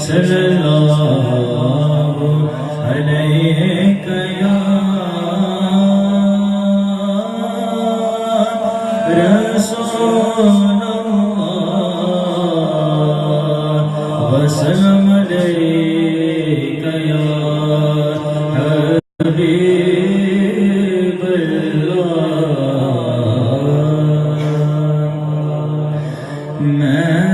صلی اللہ علیہ یا رسول اللہ وسلم علیک یا حبیب اللہ میں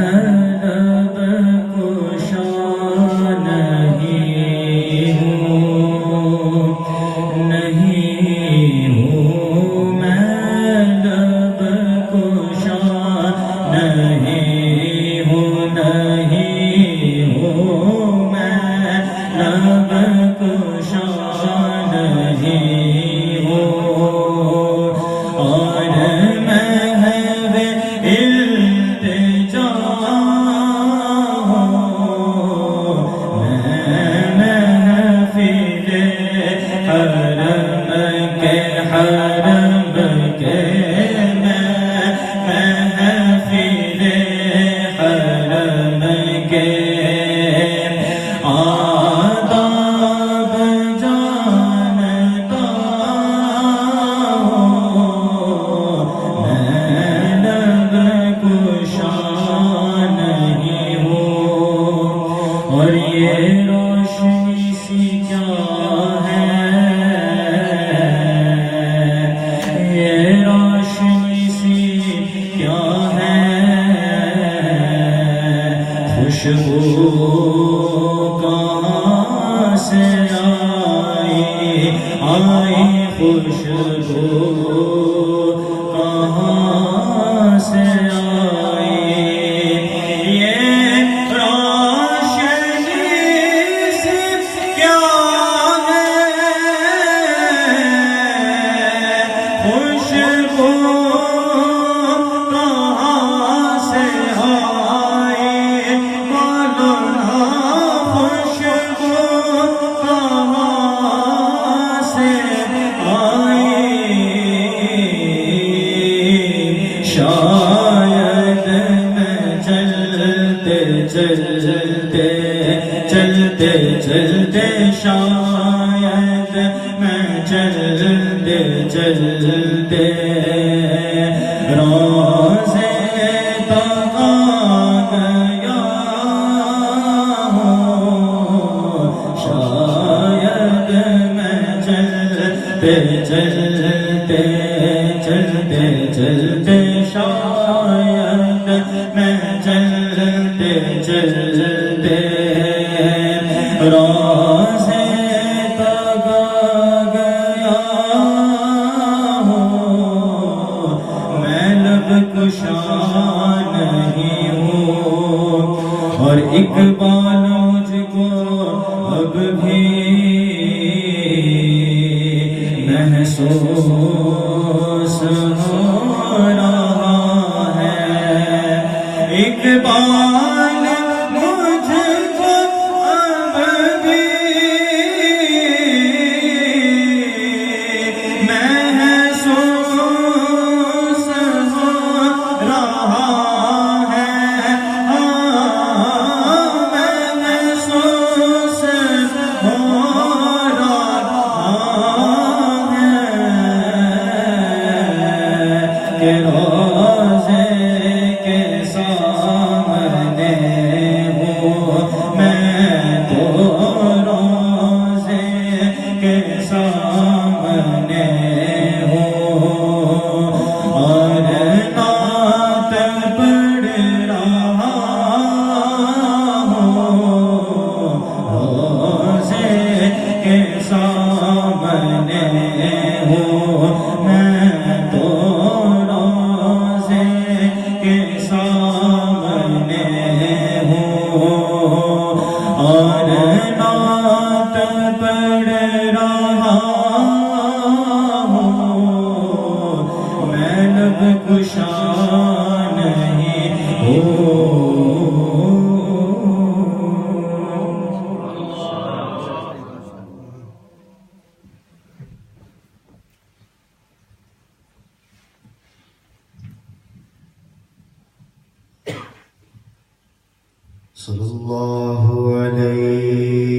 صلی اللہ علیک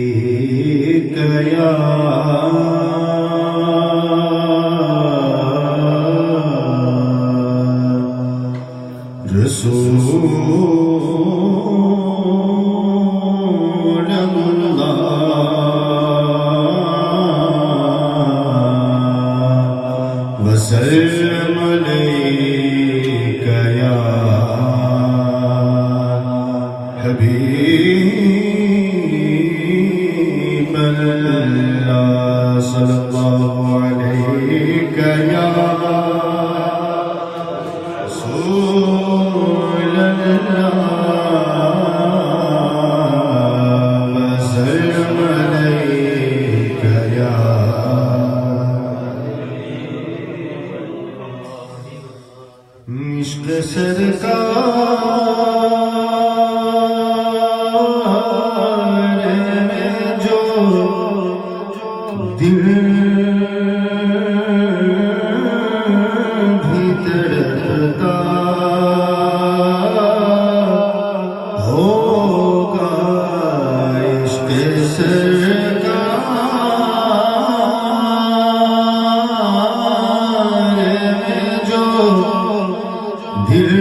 یا رسول اللہ وسلم علیک یا حبیب اللہ صلی اللہ علیک یا رسول اللہ وسلم علیک یا عشق سرکار میں جو دل بھی تڑپتا ہوگا عشق سرکار میں جو دل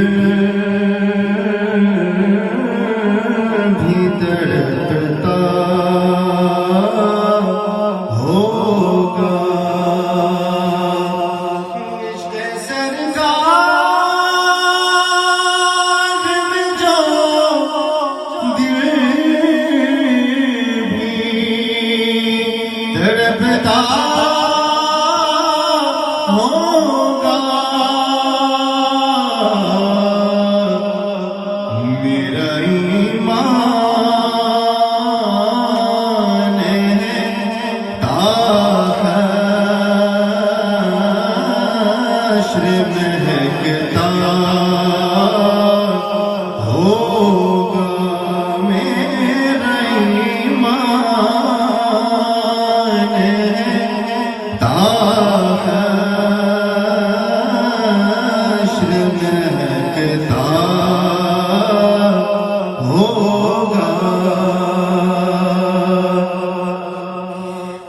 بھی تڑپتا ہوگا عشق سرکار میں جو دل بھی تڑپتا ہوگا میرا ایمان ہے تا حشر مہکتا ہوگا میرا ایمان ہے تا حشر مہکتا ہوگا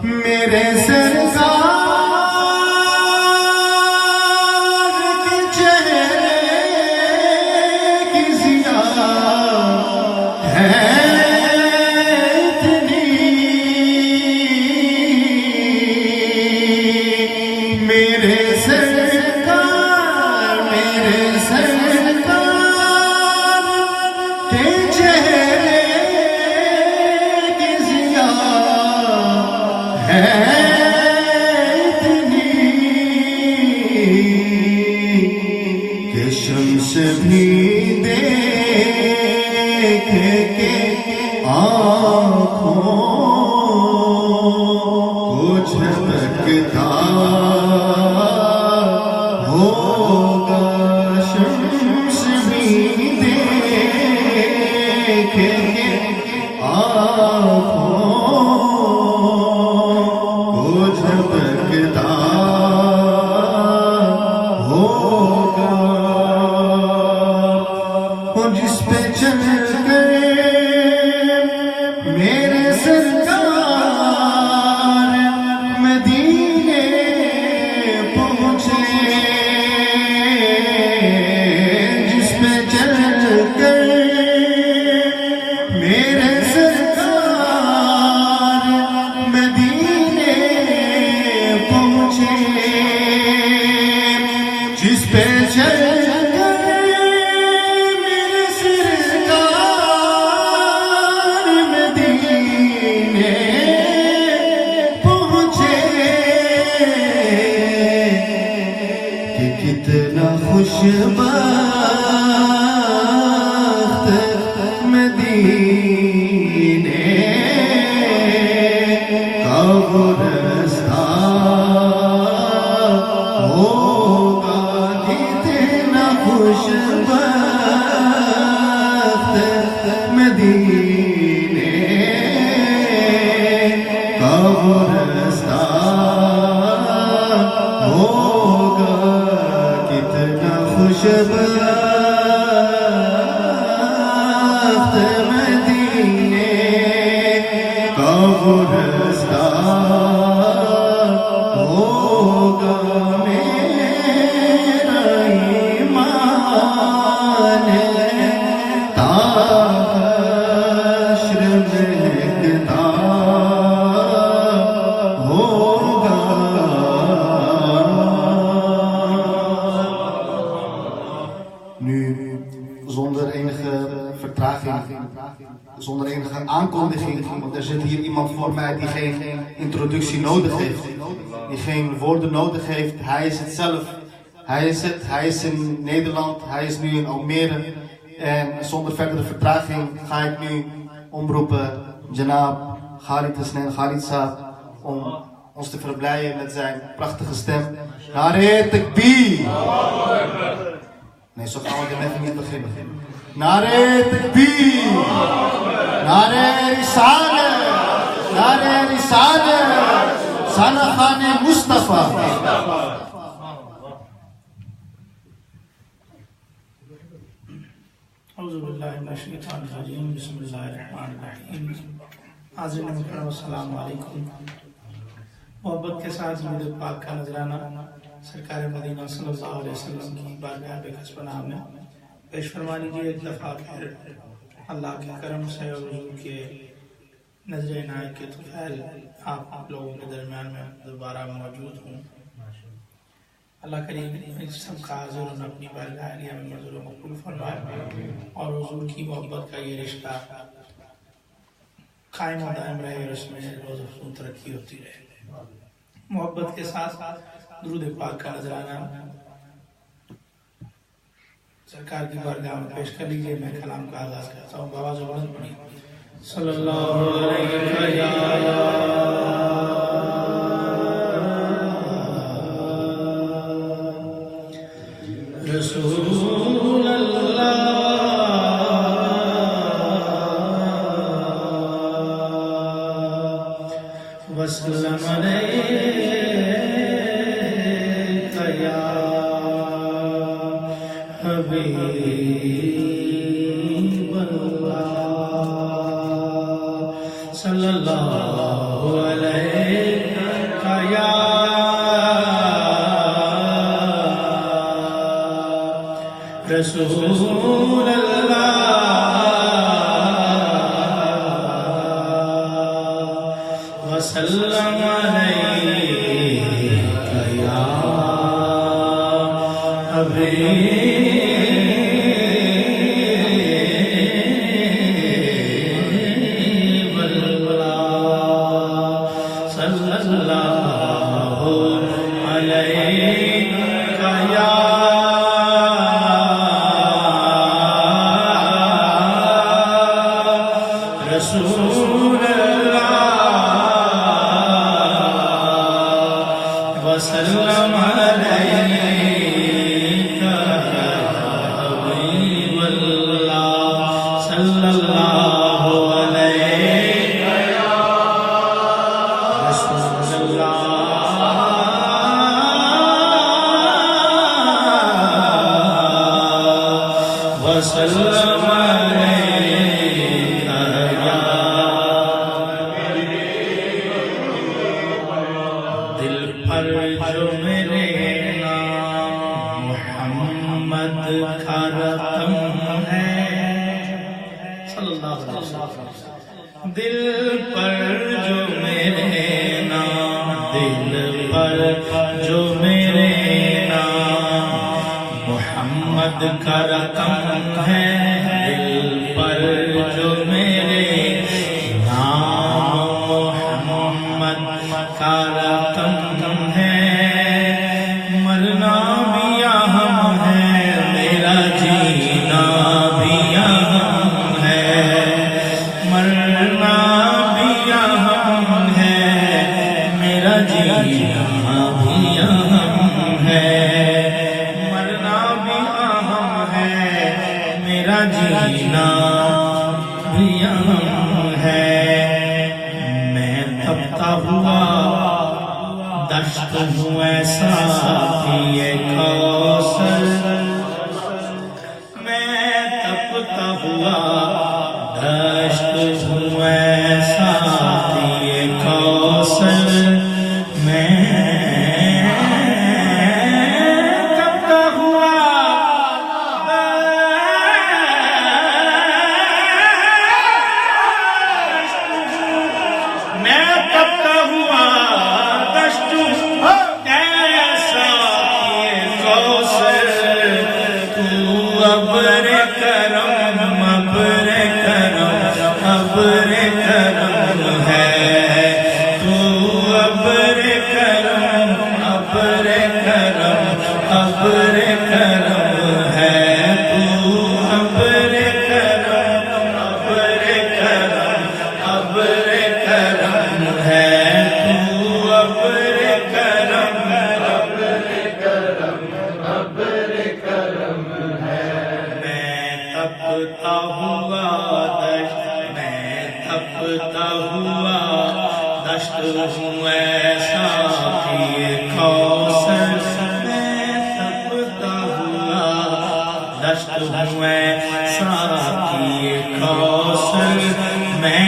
میرے سرکار کے چہرے کی ضیا ہے اتنی میرے سرکار کے چہرے کی ضیا ہے اتنی کہ شمس بھی دیکھ کے آنکھوں کو جھپکتا ہوگا شمس بھی دیکھ کے آنکھوں کو جھپکتا ہوگا اور جس پہ چل گئے میرے سرکار مدینے پہنچے جس پہ چل گئے میرے سرکار مدینے پہنچے جس پہ چل گئے میرے سرکار مدینے پہنچے کہ کتنا خوشبخت مدینے کا وہ رستہ ہوگا کتنا خوشبخت مدینے کا وہ رستہ ہوگا کتنا خوشبخت مدینے گورستان ہوگا میرا ایمان تا حشر مہکتا ہوگا. Nu, zonder enige vertraging, zonder enige aankondiging, want er zit hier iemand voor mij die geen introductie nodig heeft, die geen woorden nodig heeft. Hij is het zelf. Hij is in Nederland, hij is nu in Almere. En zonder verdere vertraging ga ik nu omroepen Janab Khalid Hasnain Khalid Saab om ons te verblijden met zijn prachtige stem. Nare Takbir! Nee, zo gaan we er even niet beginnen. Nare Takbir! Nare Risalat! Nare Risalat! Sana Khane Mustafa! اعوذ باللہ من الشیطان الرجیم بسم اللہ الرحمن الرحیم. حاضرین مکرم السلام علیکم. محبت کے ساتھ درود پاک کا نذرانہ سرکار مدینہ صلی اللہ علیہ وسلم کی بارگاہ بے کس پناہ میں پیش فرما لیجیے. ایک دفعہ پھر اللہ کے کرم سے اور حضور کے نظر عنایت کے طفیل آپ لوگوں کے درمیان میں دوبارہ موجود ہوں. اللہ کریم ان سب کا حاضر ہونا اپنی بارگاہ عالیہ میں منظور و مقبول فرمائے اور حضور کی محبت کا یہ رشتہ قائم و دائم رہے اور اس میں روز افزون ترقی ہوتی رہے. محبت کے ساتھ درود پاک کا نذرانہ سرکار کی بارگاہ میں پیش کر لیجئے. میں کلام کا آغاز کرتا ہوں. بآواز بلند پڑھیے. صلی اللہ علیہ رسول اللہ وسلم علیک یا حبیب اللہ صلی اللہ علیک یا رسول اللہ وسلم علیک یا حبیب اللہ صلی اللہ علیک یا رسول اللہ وسلم علیک حبیب اللہ صلی اللہ علیک یا رسول اللہ وسلم جو میرے نام محمد کا رقم ہے صلی اللہ علیہ وسلم. دل پر جو میرے نام دل پر جو میرے نام محمد کا رقم ہے. دل پر جو میرے نام محمد کا رقم ہے. مرنا بھی اہم ہے میرا جینا بھی اہم ہے. مرنا بھی اہم ہے میرا جینا بھی اہم ہے. مرنا بھی اہم ہے میرا جینا بھی اہم ہے. میں تپتا ہوا دشت ہوں ایسا پیے کوثر. میں تپتا ہوا دشت ہوں ایسا پیے کرم ابر کرم ہے تو ابر کرم میں تپتا ہوا دشت ہوں ایسا کہ کوثر میں تپتا ہوا دشت ہوں ایسا کہ کوثر میں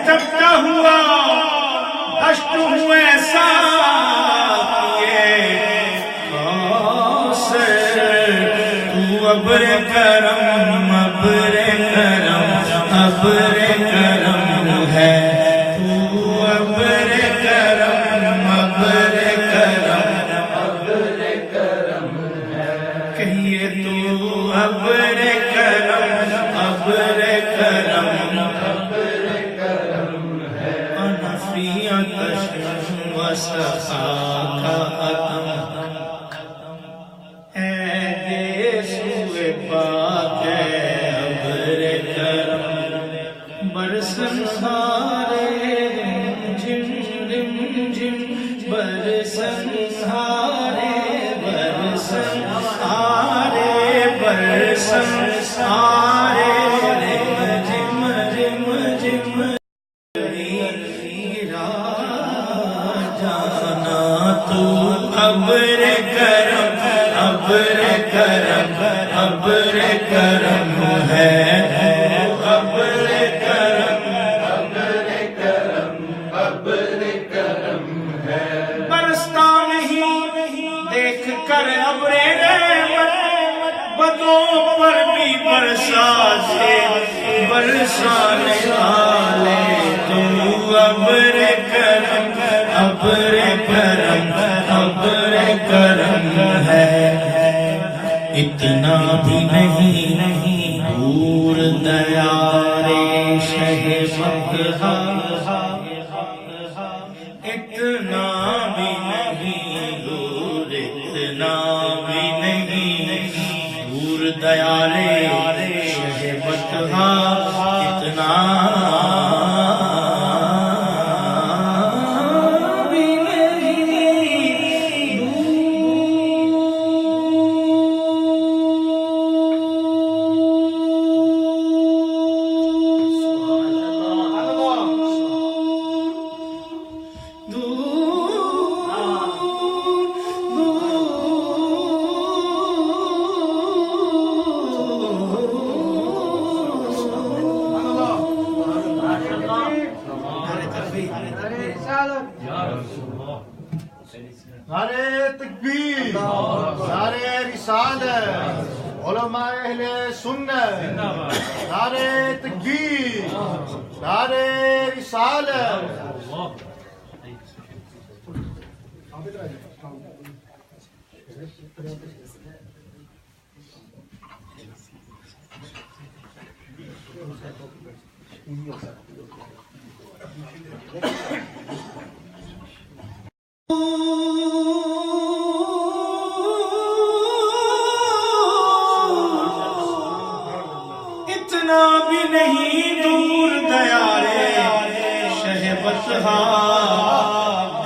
تپتا ہوا دشت ہوں ایسا ابر کرم ابر کرم ابر کرم ہے تو ابر کرم ابر کرم کہیے تو ابر کرم ابر کرم انا فی عطش و سخاک اتم برسن سارے جم جم جم برسن سارے برسن سارے برسن سارے جم جم جم جانا تو ابر کرم ابر کرم ابر کرم ہے برستا نہیں دیکھ کر ابر رحمت بدوں پر بھی برسا سے برسانے والے تو ابر کرم ابر کرم ابر کرم ہے اتنا بھی نہیں دور دیارے شہ مکہ اتنا بھی نہیں دور اتنا بھی نہیں دور دیارے شہ مکہ اتنا نعرے تکبیر، نعرے رسالت، علماء اہل سنت، نعرے تکبیر، نعرے رسالت. اتنا بھی نہیں دور دیارے شہ بطحا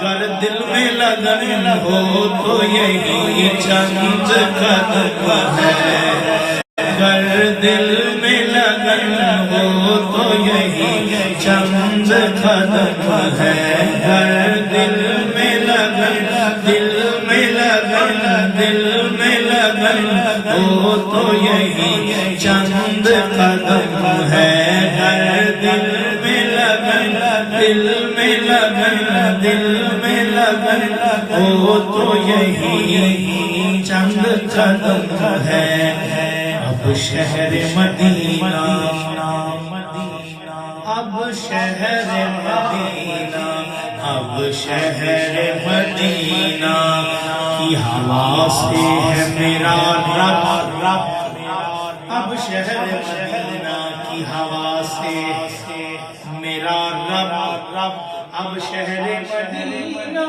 گر دل میں لگن ہو تو یہی چند قدم ہے گر دل میں لگن ہو تو یہی چند قدم ہے گر دل میں لگن دل میں لگن دل میں لگن ہو تو یہی چند قدم ہے گر دل میں لگن دل میں لگن دل میں لگن ہو تو یہی چند قدم ہے اب شہر مدینہ اب شہر مدینہ اب شہر مدینہ کی ہوا سے ہے میرا رب اب شہر مدینہ کی ہوا سے میرا رب اب شہر مدینہ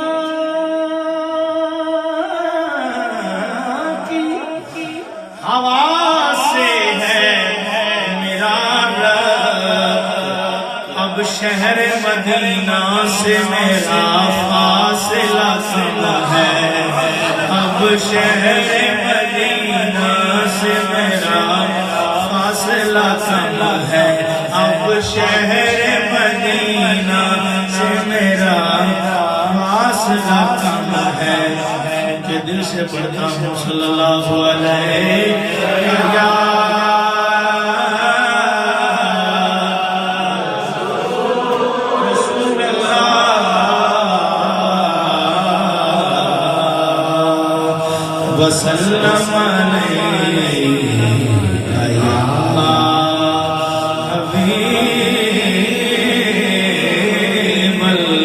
شہر مدینہ سے میرا فاصلہ کم ہے، اب شہر مدینہ سے میرا فاصلہ کم ہے، اب شہر مدینہ سے میرا فاصلہ کم ہے، کہ دل سے پڑھتا ہوں صلی اللہ علیہ رسول اللہ وسلم علیہ یا حبیب اللہ۔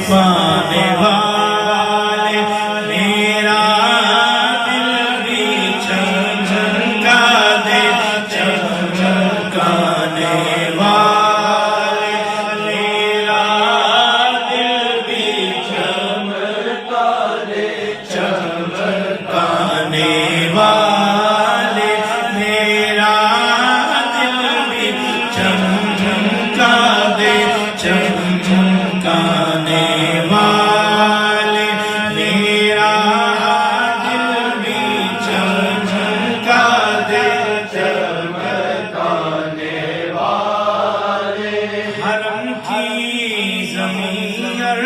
پانے والے میرا دل بھی چمچمکا دے، چمچمکانے والے میرا دل بھی چمکا دے، چمچمکانے والے میرا دل بھی چمچمکا دے، چمچمکانے والے میرا دل بھی چمچمکا دے، چمچمکانے والے حرم کی زمین پر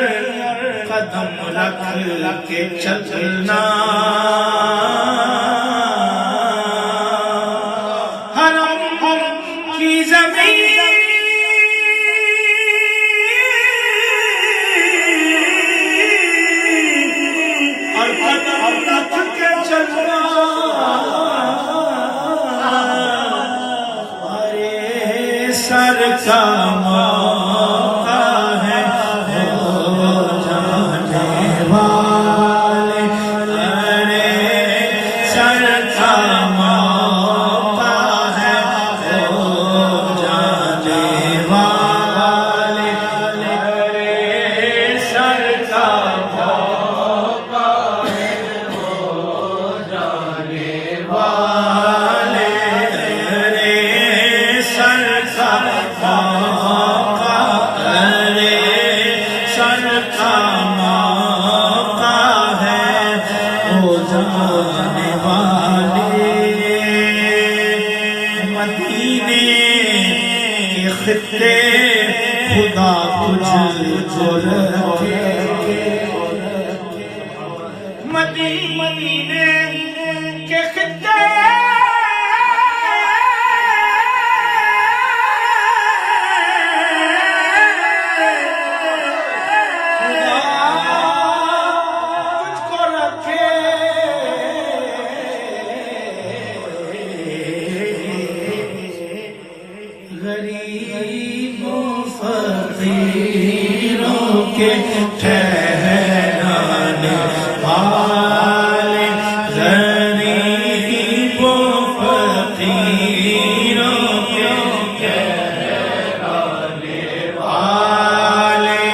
قدم رکھ کے چلنا، حرم کی زمین سر کا موقع ہے ہو جانے والے، ارے سر کا موقع ہے ہو جانے والے، ارے سر کا موقع ہے ہو جانے والے، ارے سر کا موقع، ارے سر کا موقع ہے ہو جانے والے، مدینے کے خطے خدا تجھ کو رکھے، مدینے کے خطے غریبوں فقیروں کے ٹھہرانے والے، غریبوں فقیروں کے ٹھہرانے والے،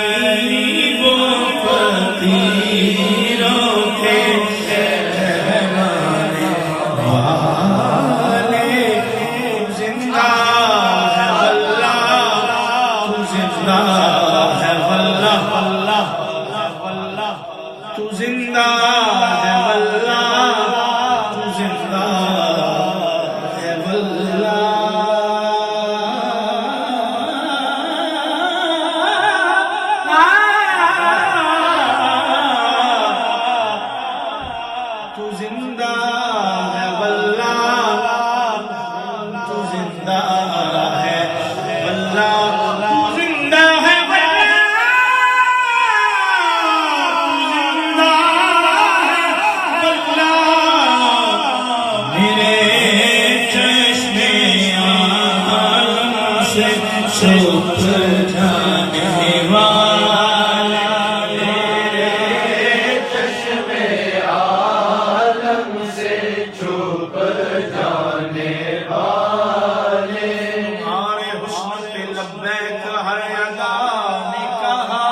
غریبوں فقیروں کے ٹھہرانے والے، زندہ ہے واللہ، تو زندہ ہے واللہ، تو زندہ ہے واللہ، چھپ جانے والے تیرے چشمے عالم سے چھپ جانے والے تمہارے حسن پہ لبیک ہر ادا نے کہا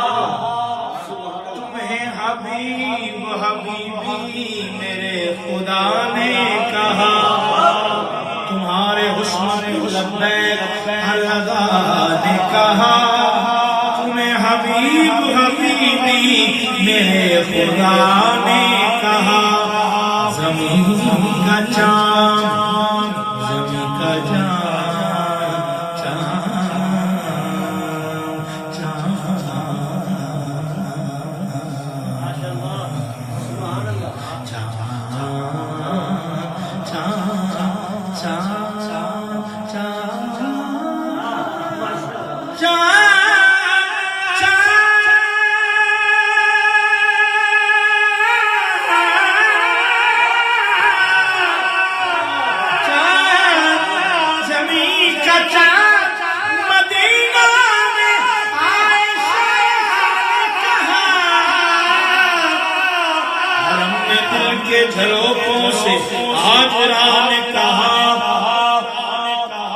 تمہیں حبیب حبیبی میرے خدا نے کہا تمہارے حسن پہ لبیک ہر ادا نے کہا تمہیں حبیب حبیبی میرے خدا نے کہا زمین کا چاند زمین کا جھروکوں سے آجرا نے کہا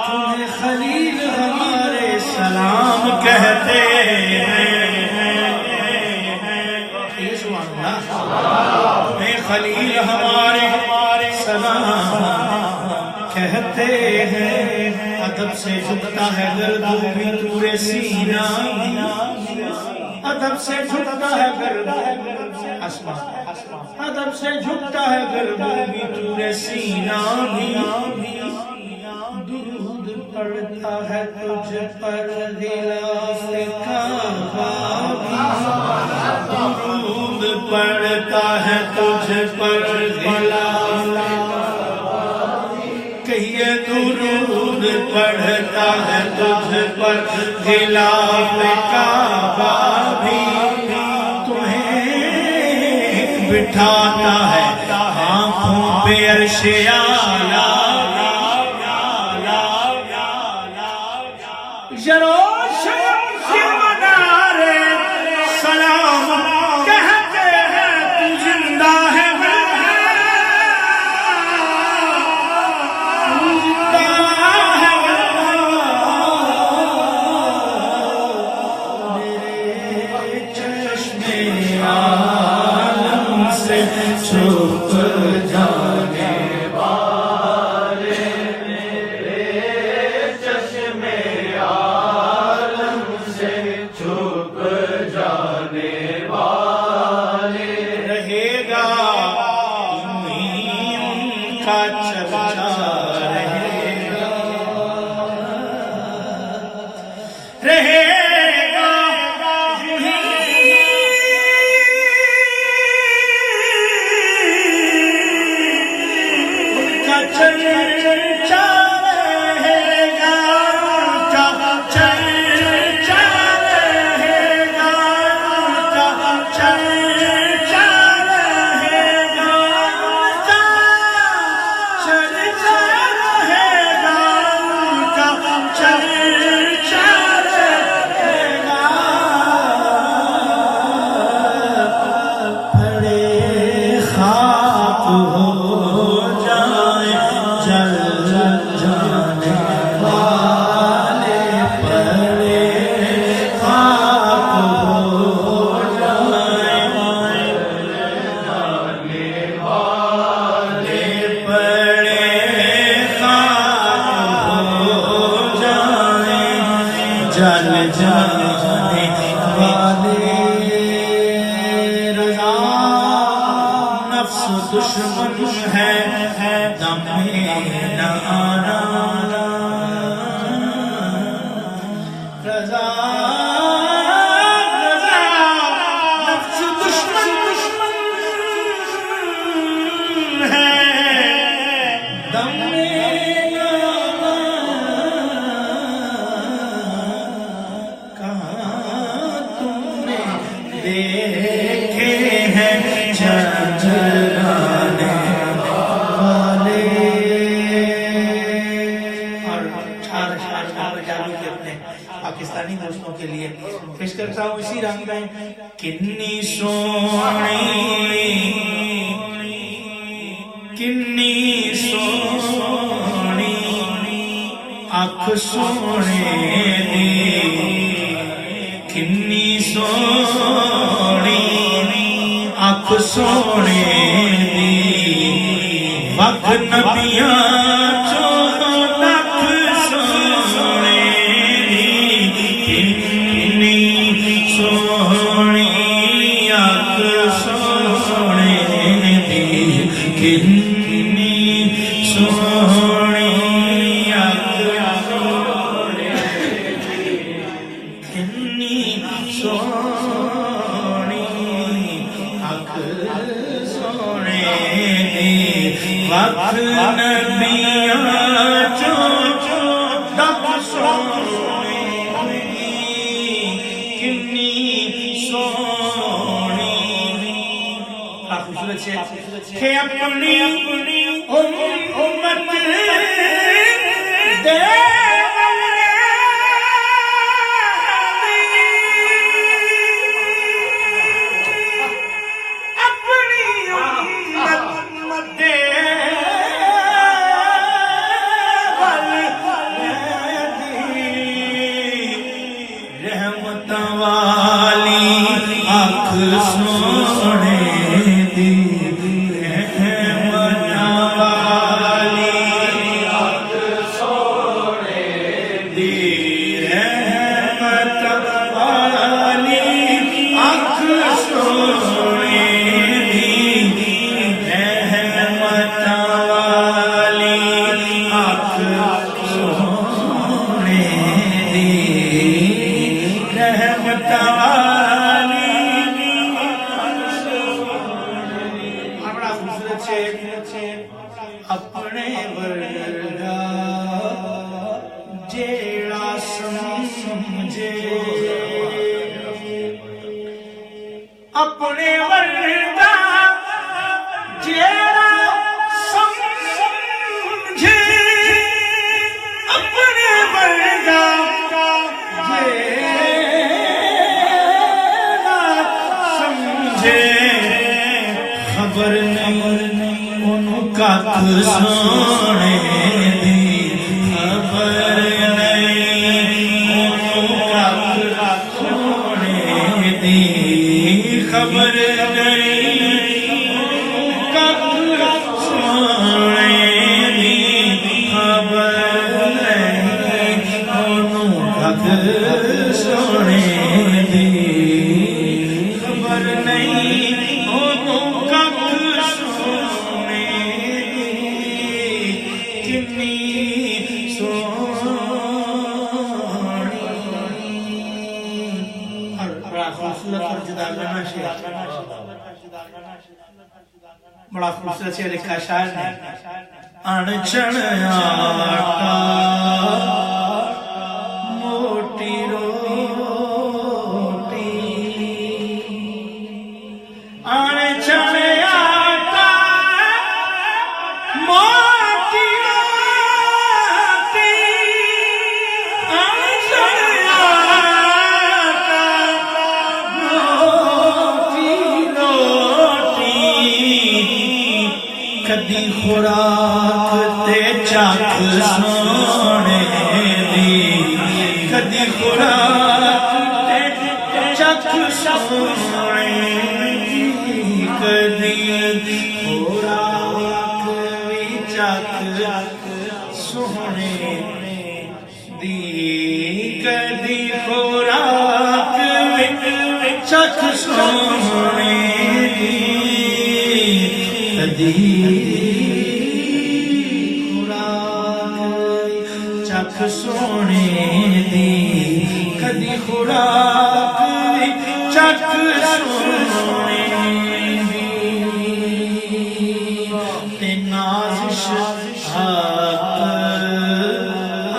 تمہیں خلیل ہمارے سلام کہتے ہیں تمہیں خلیل ہمارے سلام کہتے ہیں ادب سے جھکتا ہے گردو بھی تورے سینہ ادب سے جھکتا ہے گردو ادب سے جھکتا ہے گردو بھی تورے سینہ بھی درود پڑھتا ہے تجھ پر غلاف کعبہ درود پڑھتا ہے تجھ پر غلاف کہیے درود پڑھتا ہے تجھ پر غلاف کعبہ بھی بٹھاتا ہے آنکھوں پہ عرش اعلیٰ منارے سلام کہتے ہیں تو زندہ ہے میرے چشمے عالم سے چھپ جانے والے میرے چشمے عالم سے چھپ جانے والے رہے گا ان کا چرچا رہے گا ان کا چرچا رہے گا چرچا رہے گا چرچا رہے گا چرچا رہے گا چرچا پڑے خاک ہو جائیں جل جانے والے پڑے خاک ہو جائیں پڑے خاک ہو جائیں جل جانے والے نفس دشمن ہے دم نہ آنا رضا نفس دشمن ہے دم نہ آنا کہاں تم نے دیکھے ہیں جلانے والے کرتا ہوں اسی رنگ میں کنی سونی اکھ سونے دی کنی سونی اکھ سونے دی وقت نبیاں کہ اپنی امت دے اپنے ورگا جیڑا سمجھے اپنے ورگا جیڑا سمجھے اپنے ورگا جیڑا سمجھے خبر کت سونے دی خبر نہیں کت سونے دی خبر نہیں کت سونے دی خبر نہیں کت سونے دی خبر نہیں بڑا خوبصورت سے لکھا شاعر نے انچن آٹا موٹی روٹی انچن آٹا موٹی روٹی انچن کدی خوراک تے چاک سونے دی کدی خوراک تے چاک سونے دی کدی خوراک وی چاک سونے دی کدی خوراک وی چاک سونے دی کدی خوراک چکھ سونے دی کدی خوراک چکھ سونے دی تے نازش حق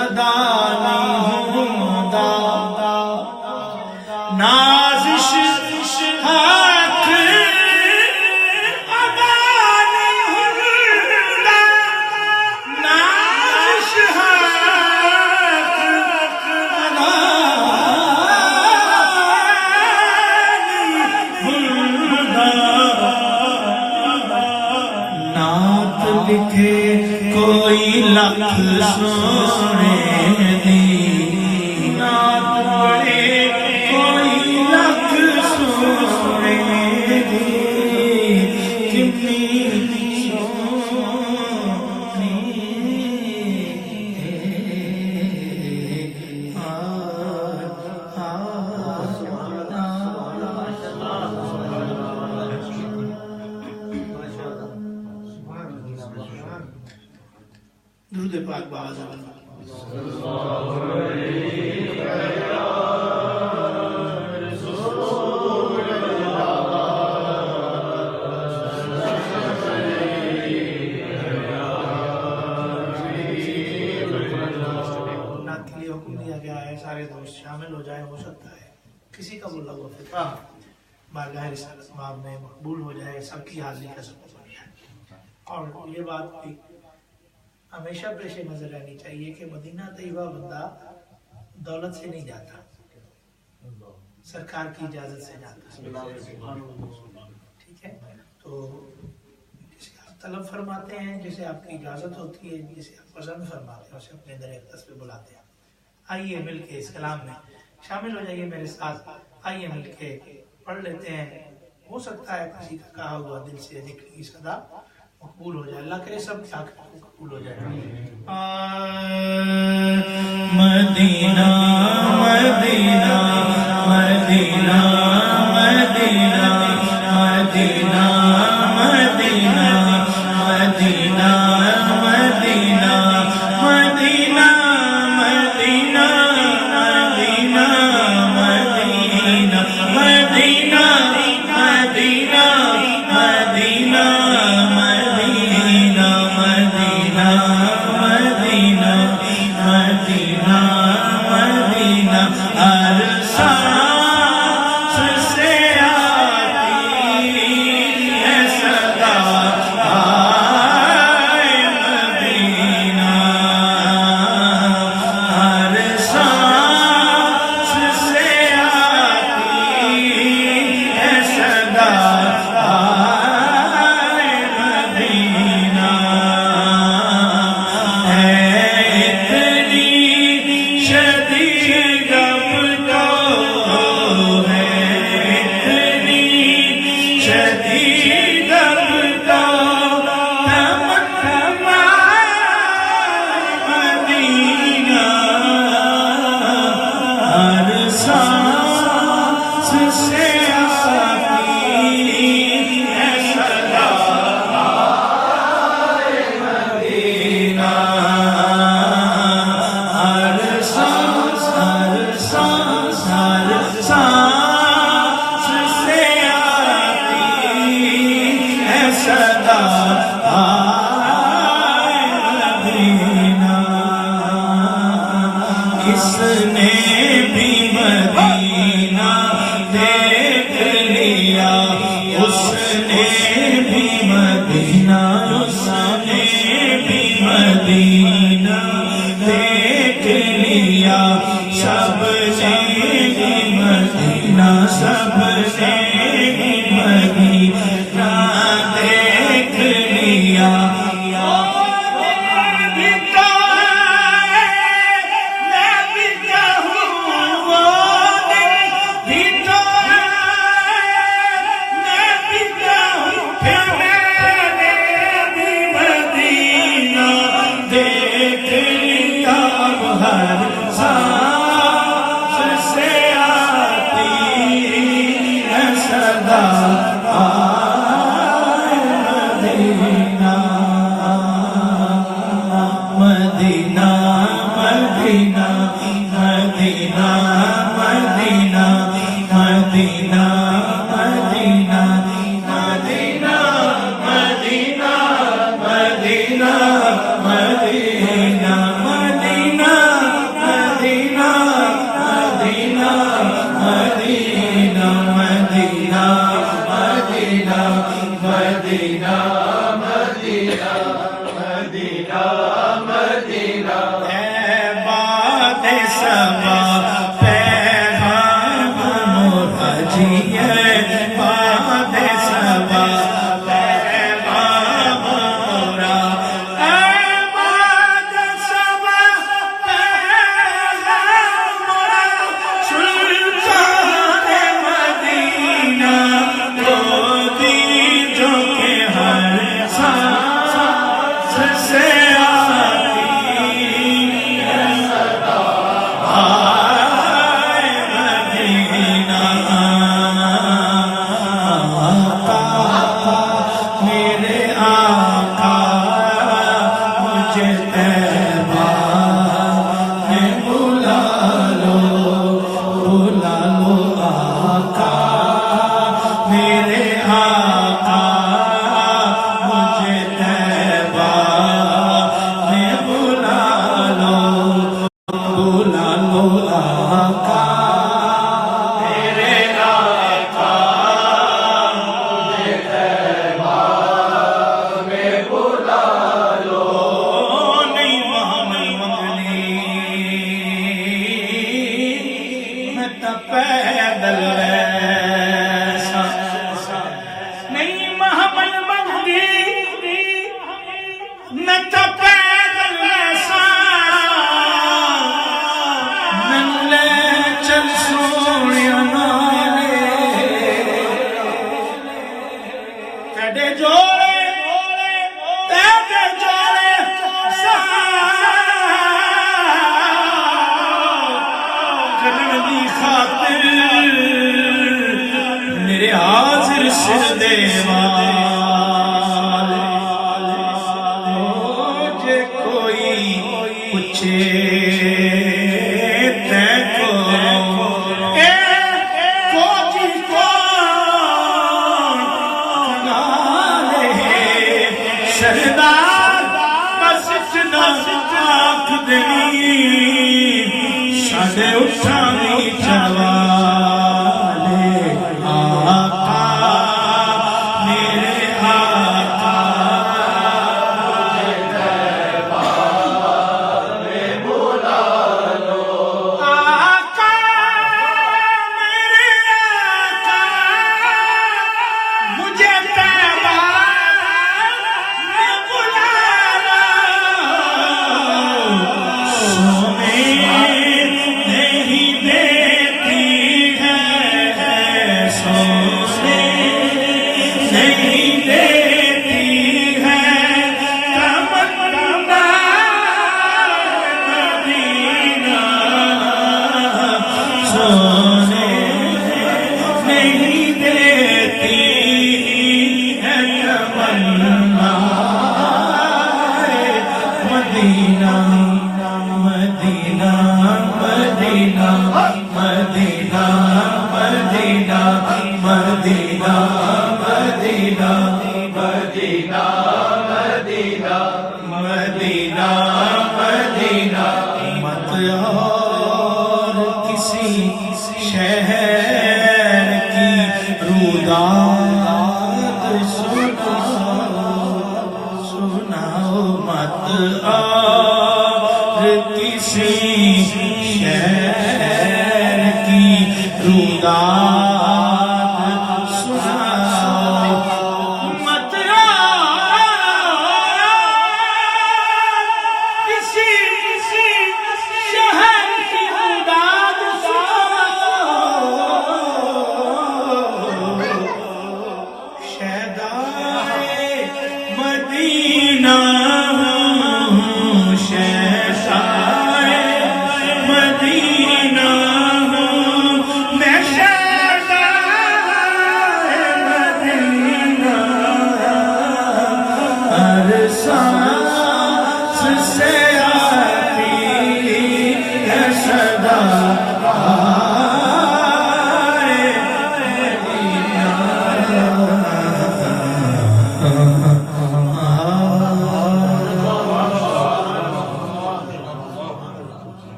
ادا نہیں ہوندا نازش حق لکھے کوئی لکھ سونے دی نعت پڑھے کوئی لکھ سونے دی کتنی درود پاک باز حکم دیا گیا ہے سارے دوست شامل ہو جائے. ہو سکتا ہے کسی کا بولا ہوا فطرہ بارگاہ رسالت مآب میں مقبول ہو جائے, سب کی حاضری کا سبب ہو جائے. اور یہ بات بھی ہمیشہ پیش نظر رہنی چاہیے کہ مدینہ طیبہ بندہ دولت سے نہیں جاتا, سرکار کی اجازت سے جاتا. ٹھیک ہے, تو جسے آپ طلب فرماتے ہیں, جسے آپ کی اجازت ہوتی ہے, جسے آپ پسند فرماتے ہیں, اسے اپنے در اقدس پہ بلاتے ہیں. آئیے مل کے اس کلام میں شامل ہو جائیے میرے ساتھ. آئیے مل کے پڑھ لیتے ہیں. ہو سکتا ہے کسی کا کہا ہوا دل سے ذکر کی صدا مقبول ہو جائے. اللہ کرے سب قبول ہو جائے. مدینہ مدینہ مدینہ مدینہ مدینہ مدینہ مدینہ مدینہ مدینہ مدینہ مدینہ مدینہ مدینہ مدینہ مدینہ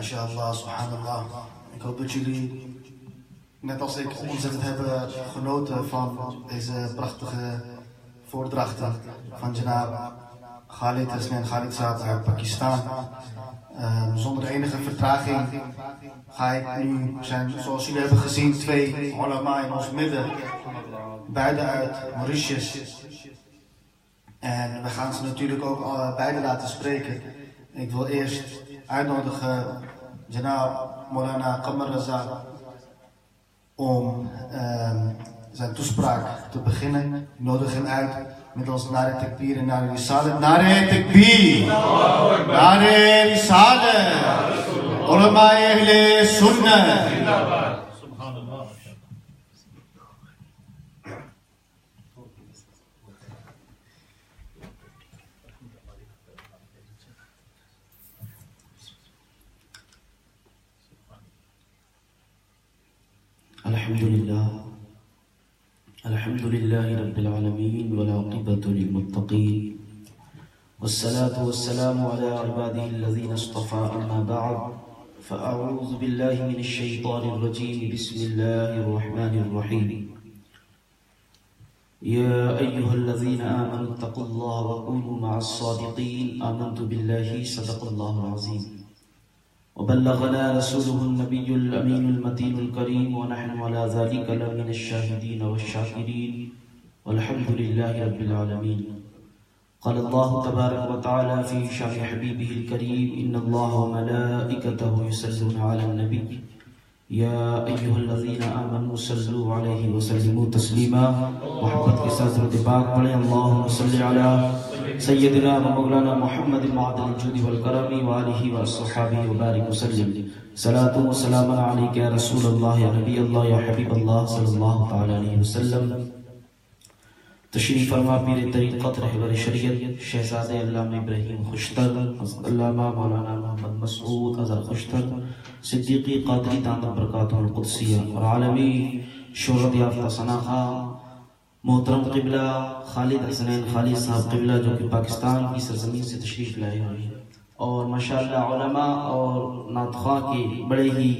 MashaAllah, subhanallah. Ik hoop dat jullie, net als ik, ontzettend hebben genoten van deze prachtige voordrachten van Janab Khalid Hasnain Khalilzad uit Pakistan. Zonder enige vertraging ga ik nu, zijn zoals jullie hebben gezien, twee ulama in ons midden, beide uit Mauritius. En we gaan ze natuurlijk ook beide laten spreken. Ik wil eerst uitnodigen Janab Maulana Qamar Raza om zijn toespraak te beginnen. Ik nodig hem uit met ons Nare Takbir en Nare Risalat. Nare Takbir, Nare Risalat, Ulama Ahle Sunnah. الحمد لله رب العالمين والعاقبة للمتقين والصلاة والسلام على عباده الذين اصطفى أما بعد فأعوذ بالله من الشيطان الرجيم بسم الله الرحمن الرحيم يا أيها الذين آمنوا اتقوا الله وكونوا مع الصادقين آمنت بالله صدق الله العظيم وبلغنا رسوله النبي الأمين المتين الكريم ونحن على ذلك لمن الشاهدين والشاكرين والحمد لله رب العالمين. قال الله تبارك وتعالى في شأن حبيبه الكريم: إن الله وملائكته يصلون على النبي يا أيها الذين آمنوا صلوا عليه وسلموا تسليما. محبت کے ساتھ درود پاک پڑھیں. اللهم صل على سيدنا ومولانا محمد معدن الجود والكرم وآله وصحبه وبارك وسلم. صلاة وسلام عليك يا رسول الله يا نبي الله يا حبيب الله صلى الله تعالى عليه وسلم. تشریف فرما پیر طریقت رہبر شریعت شہزاد علامہ ابراہیم خوشتر علامہ مولانا محمد مسعود اظہر خوشتر صدیقی قادری دامت برکاتہ القدسیہ اور عالمی شہرت یافتہ ثناء محترم قبلہ خالد حسنین خالد صاحب قبلہ جو کہ پاکستان کی سرزمین سے تشریف لائے ہوئے ہیں اور ماشاءاللہ علماء اور نعت خواہ کے بڑے ہی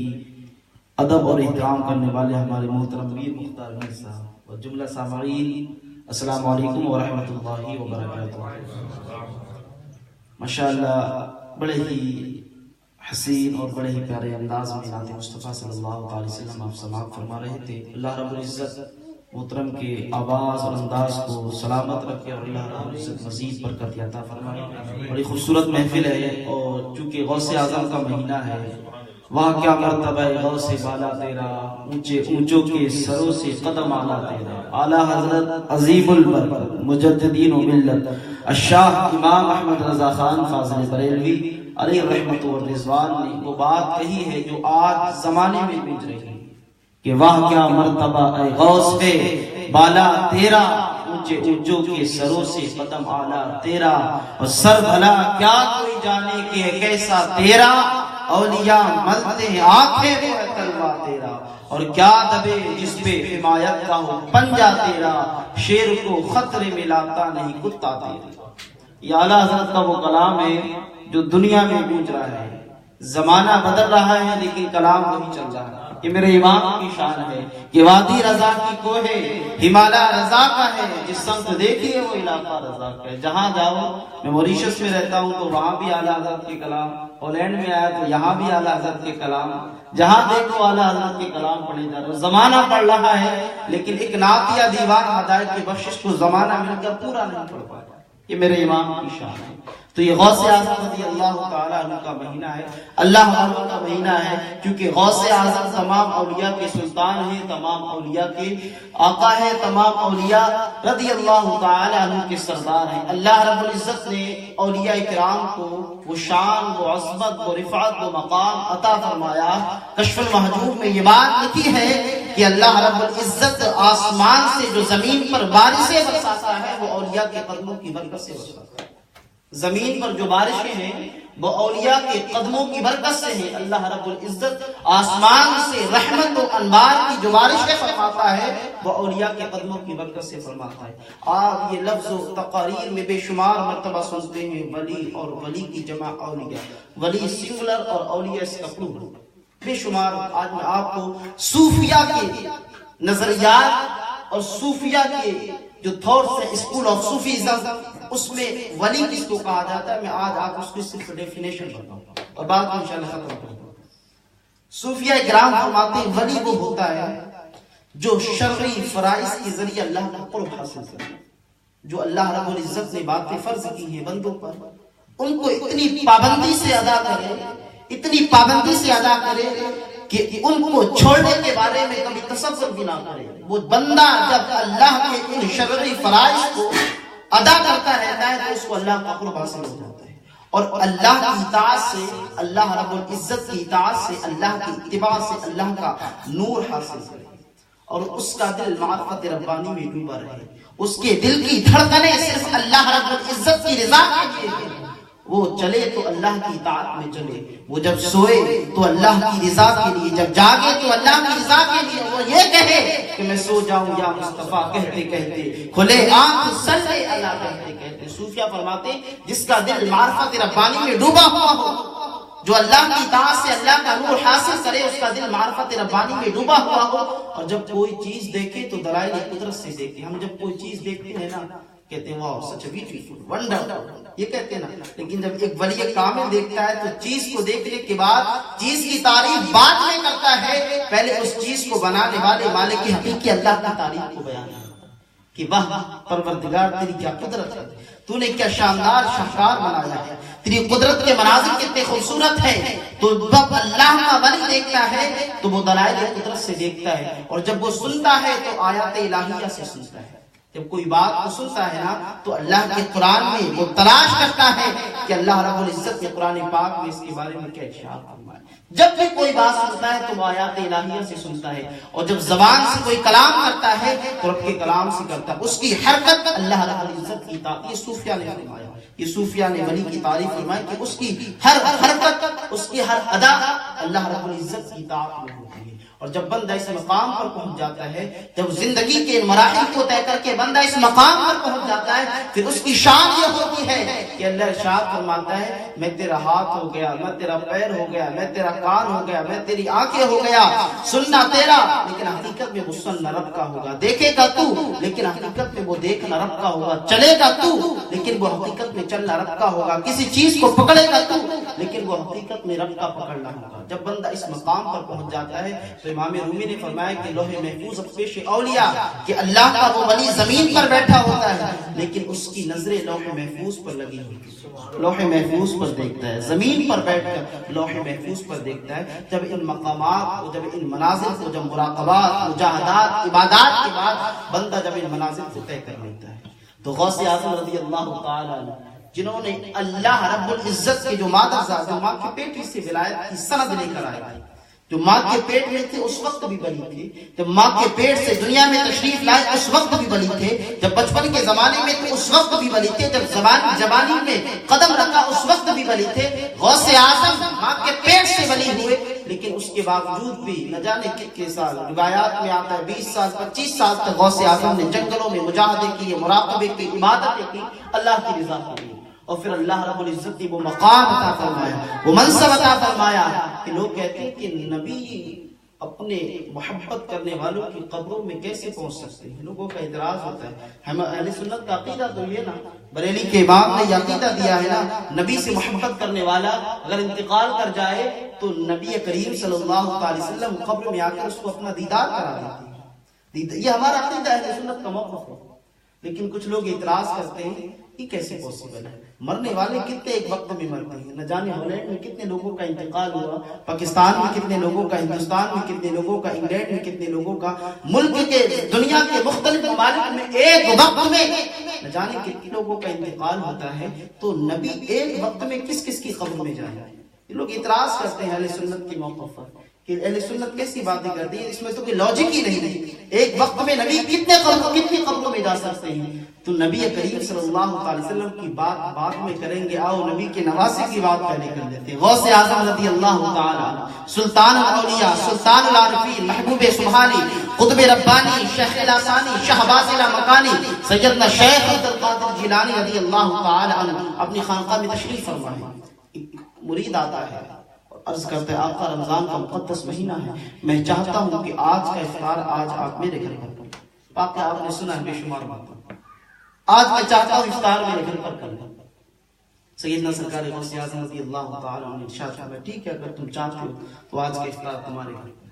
ادب اور احترام کرنے والے ہمارے محترم میر مختار میر صاحب اور جملہ سامعین، السلام علیکم ورحمۃ اللہ وبرکاتہ. ماشاءاللہ بڑے ہی حسین اور بڑے ہی پیارے انداز میں نعت مصطفیٰ صلی اللہ علیہ وسلم آپ سماعت فرما رہے تھے. اللہ رب العزت محترم کے آواز اور انداز کو سلامت رکھے اور اللہ رب العزت مزید برکت عطا فرمائے. بڑی خوبصورت محفل ہے اور چونکہ غوث اعظم کا مہینہ ہے، وہاں کیا مرتبہ غوث بالا تیرا، اونچے اونچوں کے سروں سے قدم آلا تیرا. اعلیٰ حضرت عظیم البرکت مجددین و ملت الشاہ امام احمد رضا خان فاضل بریلوی علیہ رحمت و رضوان نے وہ بات کہی ہے جو آج زمانے میں گونج رہی ہے کہ واہ کیا مرتبہ اے غوث ہے بالا تیرا، اونچے اونچوں کے سروں سے قدم آلا تیرا. اور سر بھلا کیا کوئی جانے کہ کیسا تیرا، اولیاء ملتے ہیں آنکھیں وہ ہے تلوہ تیرا. اور کیا دبے جس پہ حمایت کا ہو پنجہ تیرا، شیر کو خطرے میں لاتا نہیں کتا تیرا. یہ اعلیٰ حضرت کا وہ کلام ہے جو دنیا میں گونج رہا ہے. زمانہ بدل رہا ہے لیکن کلام وہی چل رہا ہے. یہ میرے امام کی شان ہے کہ وادی رضا کی کوہ ہے، ہمالیہ رضا کا ہے، جس سمت دیکھیے وہ علاقہ رضا کا ہے. جہاں جاؤ، میں موریشس میں رہتا ہوں تو وہاں بھی اعلیٰ حضرت کے کلام، ہالینڈ میں آیا تو یہاں بھی اعلیٰ حضرت کے کلام، جہاں دیکھو اعلیٰ حضرت کے کلام پڑھے جا رہے. زمانہ پڑھ رہا ہے لیکن ایک نعت یا دیوان ہدایت کی بخشش کو زمانہ مل کر پورا نہیں پڑھ پایا. یہ میرے امام کی شان ہے. تو یہ غوث اعظم رضی اللہ تعالیٰ عنہ کا مہینہ ہے، اللہ والوں کا مہینہ ہے، کیونکہ غوث اعظم تمام اولیاء کے سلطان ہیں، تمام اولیاء کے آقا ہیں، تمام اولیاء رضی اللہ تعالیٰ عنہ کے سردار ہیں. اللہ رب العزت نے اولیاء کرام کو وہ شان، وہ عظمت، وہ رفعت، وہ مقام عطا فرمایا. کشف المحجوب میں یہ بات لکھی ہے کہ اللہ رب العزت آسمان سے جو زمین پر بارشیں برساتا ہے وہ اولیاء کے قدموں کی برکت سے برساتا ہے. زمین پر جو بارشیں ہیں وہ اولیاء کے قدموں کی برکت سے ہیں. اللہ رب العزت آسمان سے رحمت و انوار کی جو بارشیں فرماتا ہے وہ اولیاء کے قدموں کی برکت سے فرماتا ہے. آپ یہ لفظ و تقاریر میں بے شمار مرتبہ سنتے ہیں، ولی اور ولی کی جمع اولیاء، ولی سنگولر اور اولیاء اس کا پلورل. بے شمار. آج میں آپ کو صوفیہ کے نظریات اور صوفیہ کے جو تھاٹس ہیں، اسکول آف صوفیزم، اس میں ولی کس کو کہا جاتا ہے، میں آج آپ اس کی صرف ڈیفینیشن بتاؤں اور بعد میں انشاءاللہ ختم کروں گا. صوفیہ کرام فرماتے ہیں ولی وہ ہوتا ہے جو شرعی فرائض کے ذریعے اللہ کا قرب حاصل کرے. جو اللہ رب العزت نے باتیں فرض کی ہیں بندوں پر، ان کو اتنی پابندی سے ادا کرے، اتنی پابندی سے ادا کرے کہ ان کو چھوڑنے کے بارے میں کبھی تصور بھی نہ کرے. وہ بندہ جب اللہ کے ان شرعی فرائض کو ادا کرتا رہتا ہے تو اس کو اللہ کا قرب حاصل ہو جاتا ہے. اور اللہ کی اطاعت سے، اللہ رب العزت کی اطاعت سے، اللہ کی اتباع سے اللہ کا نور حاصل کرے اور اس کا دل معرفت ربانی میں ڈوبا رہے. اس کے دل کی دھڑکنیں صرف اللہ رب العزت کی رضا کے لیے ہیں. وہ چلے تو اللہ کی اطاعت میں چلے، وہ جب سوئے تو اللہ کی رضا کے لیے، جب جاگے تو اللہ کی رضا کے لیے. وہ یہ کہے کہ میں سو جاؤں یا مصطفیٰ کہتے کہتے، کھلے آنکھ صلی اللہ کہتے کہتے. صوفیہ فرماتے جس کا دل معرفت ربانی میں ڈوبا ہوا ہو، جو اللہ کی اطاعت سے اللہ کا نور حاصل کرے، اس کا دل معرفت ربانی میں ڈوبا ہوا ہو. اور جب کوئی چیز دیکھے تو دلائل قدرت سے دیکھے. ہم جب کوئی چیز دیکھتے ہیں نا کہتے ہیں واو سچ اے بیوٹیفل ونڈر، یہ کہتے ہیں نا. لیکن جب ایک ولی کامل دیکھتا ہے تو چیز کو دیکھنے کے بعد چیز کی تعریف بعد میں کرتا ہے، پہلے اس چیز کو بنانے والے مالک حقیقی اللہ کی تعریف کو بیان کرتا ہے. کہ واہ پروردگار تیری کیا قدرت ہے، تو نے کیا شاندار شاہکار بنایا ہے، تیری قدرت کے مناظر کتنے خوبصورت ہیں۔ تو جب اللہ کا ولی دیکھتا ہے تو وہ دلائل قدرت سے دیکھتا ہے، اور جب وہ سنتا ہے تو آیات الہیہ سے سنتا ہے۔ جب کوئی بات کو سنتا ہے نا تو اللہ کے قرآن میں وہ تلاش کرتا ہے کہ اللہ رب العزت کے قرآن پاک میں اس کے بارے میں کیا ارشاد فرمایا ہے۔ جب بھی کوئی بات سنتا ہے تو وہ آیات الہیہ سے سنتا ہے، اور جب زبان سے کوئی کلام کرتا ہے تو رب کے کلام سے کرتا ہے۔ اس کی حرکت اللہ رب العزت کی تعریف، یہ صوفیہ نے فرمایا، یہ صوفیہ نے ولی کی تعریف فرمائی کہ اس کی ہر حرکت، اس کی ہر ادا اللہ رب العزت کی تعریف میں ہوتی ہے۔ اور جب بندہ اس مقام پر پہنچ جاتا ہے، جب زندگی کے مراحل کو طے کر کے بندہ اس مقام پر پہنچ جاتا ہے، پھر اس کی شان یہ ہوتی ہے کہ اللہ ارشاد فرماتا ہے میں تیرا ہاتھ ہو گیا، میں تیرا پیر ہو گیا، میں تیرا کان ہو گیا، میں تیری آنکھیں ہو گیا۔ سننا تیرا لیکن حقیقت میں وہ سننا رب کا ہوگا، دیکھے گا تو لیکن حقیقت میں وہ دیکھنا رب کا ہوگا، چلے گا تو لیکن وہ حقیقت میں چلنا رب کا ہوگا، کسی چیز کو پکڑے گا تو لیکن وہ حقیقت میں رب کا پکڑنا ہوگا۔ جب بندہ اس مقام پر پہنچ جاتا ہے تو امام رومی نے فرمایا کہ لوح محفوظ پیش اولیاء کہ اللہ کا وہ ولی زمین پر بیٹھا ہوتا ہے لیکن اس کی نظریں لوح محفوظ پر لگی ہوتی ہے، لوح محفوظ پر دیکھتا ہے، زمین پر بیٹھ کر لوح محفوظ پر دیکھتا ہے۔ جب ان مقامات کو، جب ان منازل کو، جب مراقبات، مجاہدات، عبادات کے بعد بندہ جب ان منازل کو طے کر لیتا ہے تو غوث اعظم رضی اللہ تعالی عنہ، جنہوں نے اللہ رب العزت کے جو ماں کے پیٹ سے ولایت کی سند لے کر آئے تھے، جو ماں کے پیٹ میں تھے اس وقت بھی ولی تھے، جب ماں کے پیٹ سے دنیا میں تشریف لائے اس وقت بھی ولی تھے، جب بچپن کے زمانے میں تھے اس وقت بھی ولی تھے، جب جوانی میں قدم رکھا اس وقت بھی ولی تھے۔ غوث اعظم ماں کے پیٹ سے ولی ہوئے لیکن اس کے باوجود بھی نہ جانے کتنے سال، روایات میں آتا ہے 20 سال 25 سال تک غوث اعظم نے جنگلوں میں مجاہدے کیے، مراقبے کی، عبادتیں کی، اللہ کی رضا کے لیے۔ اور پھر اللہ رب العزت نے وہ مقام عطا فرمایا، وہ منصب عطا فرمایا کہ لوگ کہتے ہیں کہ نبی اپنے محبت کرنے والوں کی قبروں میں کیسے پہنچ سکتے ہیں؟ لوگوں کا اعتراض ہوتا ہے۔ ہم اہل سنت کا عقیدہ تو یہ نا، بریلی کے امام نے یہ عقیدہ دیا ہے نا، نبی سے محبت کرنے والا اگر انتقال کر جائے تو نبی کریم صلی اللہ علیہ وسلم قبر میں آ کر اس کو اپنا دیدار کرا دیتے ہیں۔ یہ ہمارا عقیدہ اہل سنت کا موقف ہے، لیکن کچھ لوگ اعتراض کرتے ہیں یہ کیسے پوسیبل ہے؟ مرنے والے کتنے ایک وقت میں مرتے ہیں، نہ جانے ہالینڈ میں کتنے لوگوں کا انتقال ہوا، پاکستان میں کتنے لوگوں کا، ہندوستان میں کتنے لوگوں کا، انگلینڈ میں کتنے لوگوں کا، ملک کے، دنیا کے مختلف ممالک میں ایک وقت میں نہ جانے کتنے لوگوں کا انتقال ہوتا ہے، تو نبی ایک وقت میں کس کس کی قبر میں جائے؟ یہ لوگ اعتراض کرتے ہیں اہل سنت کے موقف پر کہ اہل سنت کیسی باتیں کرتی ہیں، اس میں تو کوئی لاجک ہی نہیں۔ ایک وقت میں نبی کتنی قبروں میں جا سکتے ہیں؟ تو نبی کریم صلی اللہ علیہ وسلم کی بات بعد میں کریں گے، آؤ نبی کے نواسے کی بات پہلے کر لیتے ہیں۔ غوث اعظم رضی اللہ تعالی، سلطان الاولیاء، سلطان العارفین، محبوب سبحانی، قطب ربانی، شیخ الاسانی، شہباز مکانی، سیدنا شیخ عبد القادر جیلانی رضی اللہ تعالی عنہ اپنی خانقاہ میں تشریف فرمائے۔ ایک مرید آتا ہے، عرض کرتے ہیں آقا رمضان کا مقدس مہینہ ہے، میں چاہتا ہوں کہ آج کا افطار آج آپ میرے گھر پر کریں۔ واقعہ آپ نے سنا ہے بے شمار باتیں، آج میں چاہتا ہوں افطار میرے گھر پر کریں۔ سیدنا سرکار غوث اعظم رضی اللہ تعالی عنہ نے ارشاد فرمایا ٹھیک ہے اگر تم چاہتے ہو تو آج کا افطار تمہارے گھر پر۔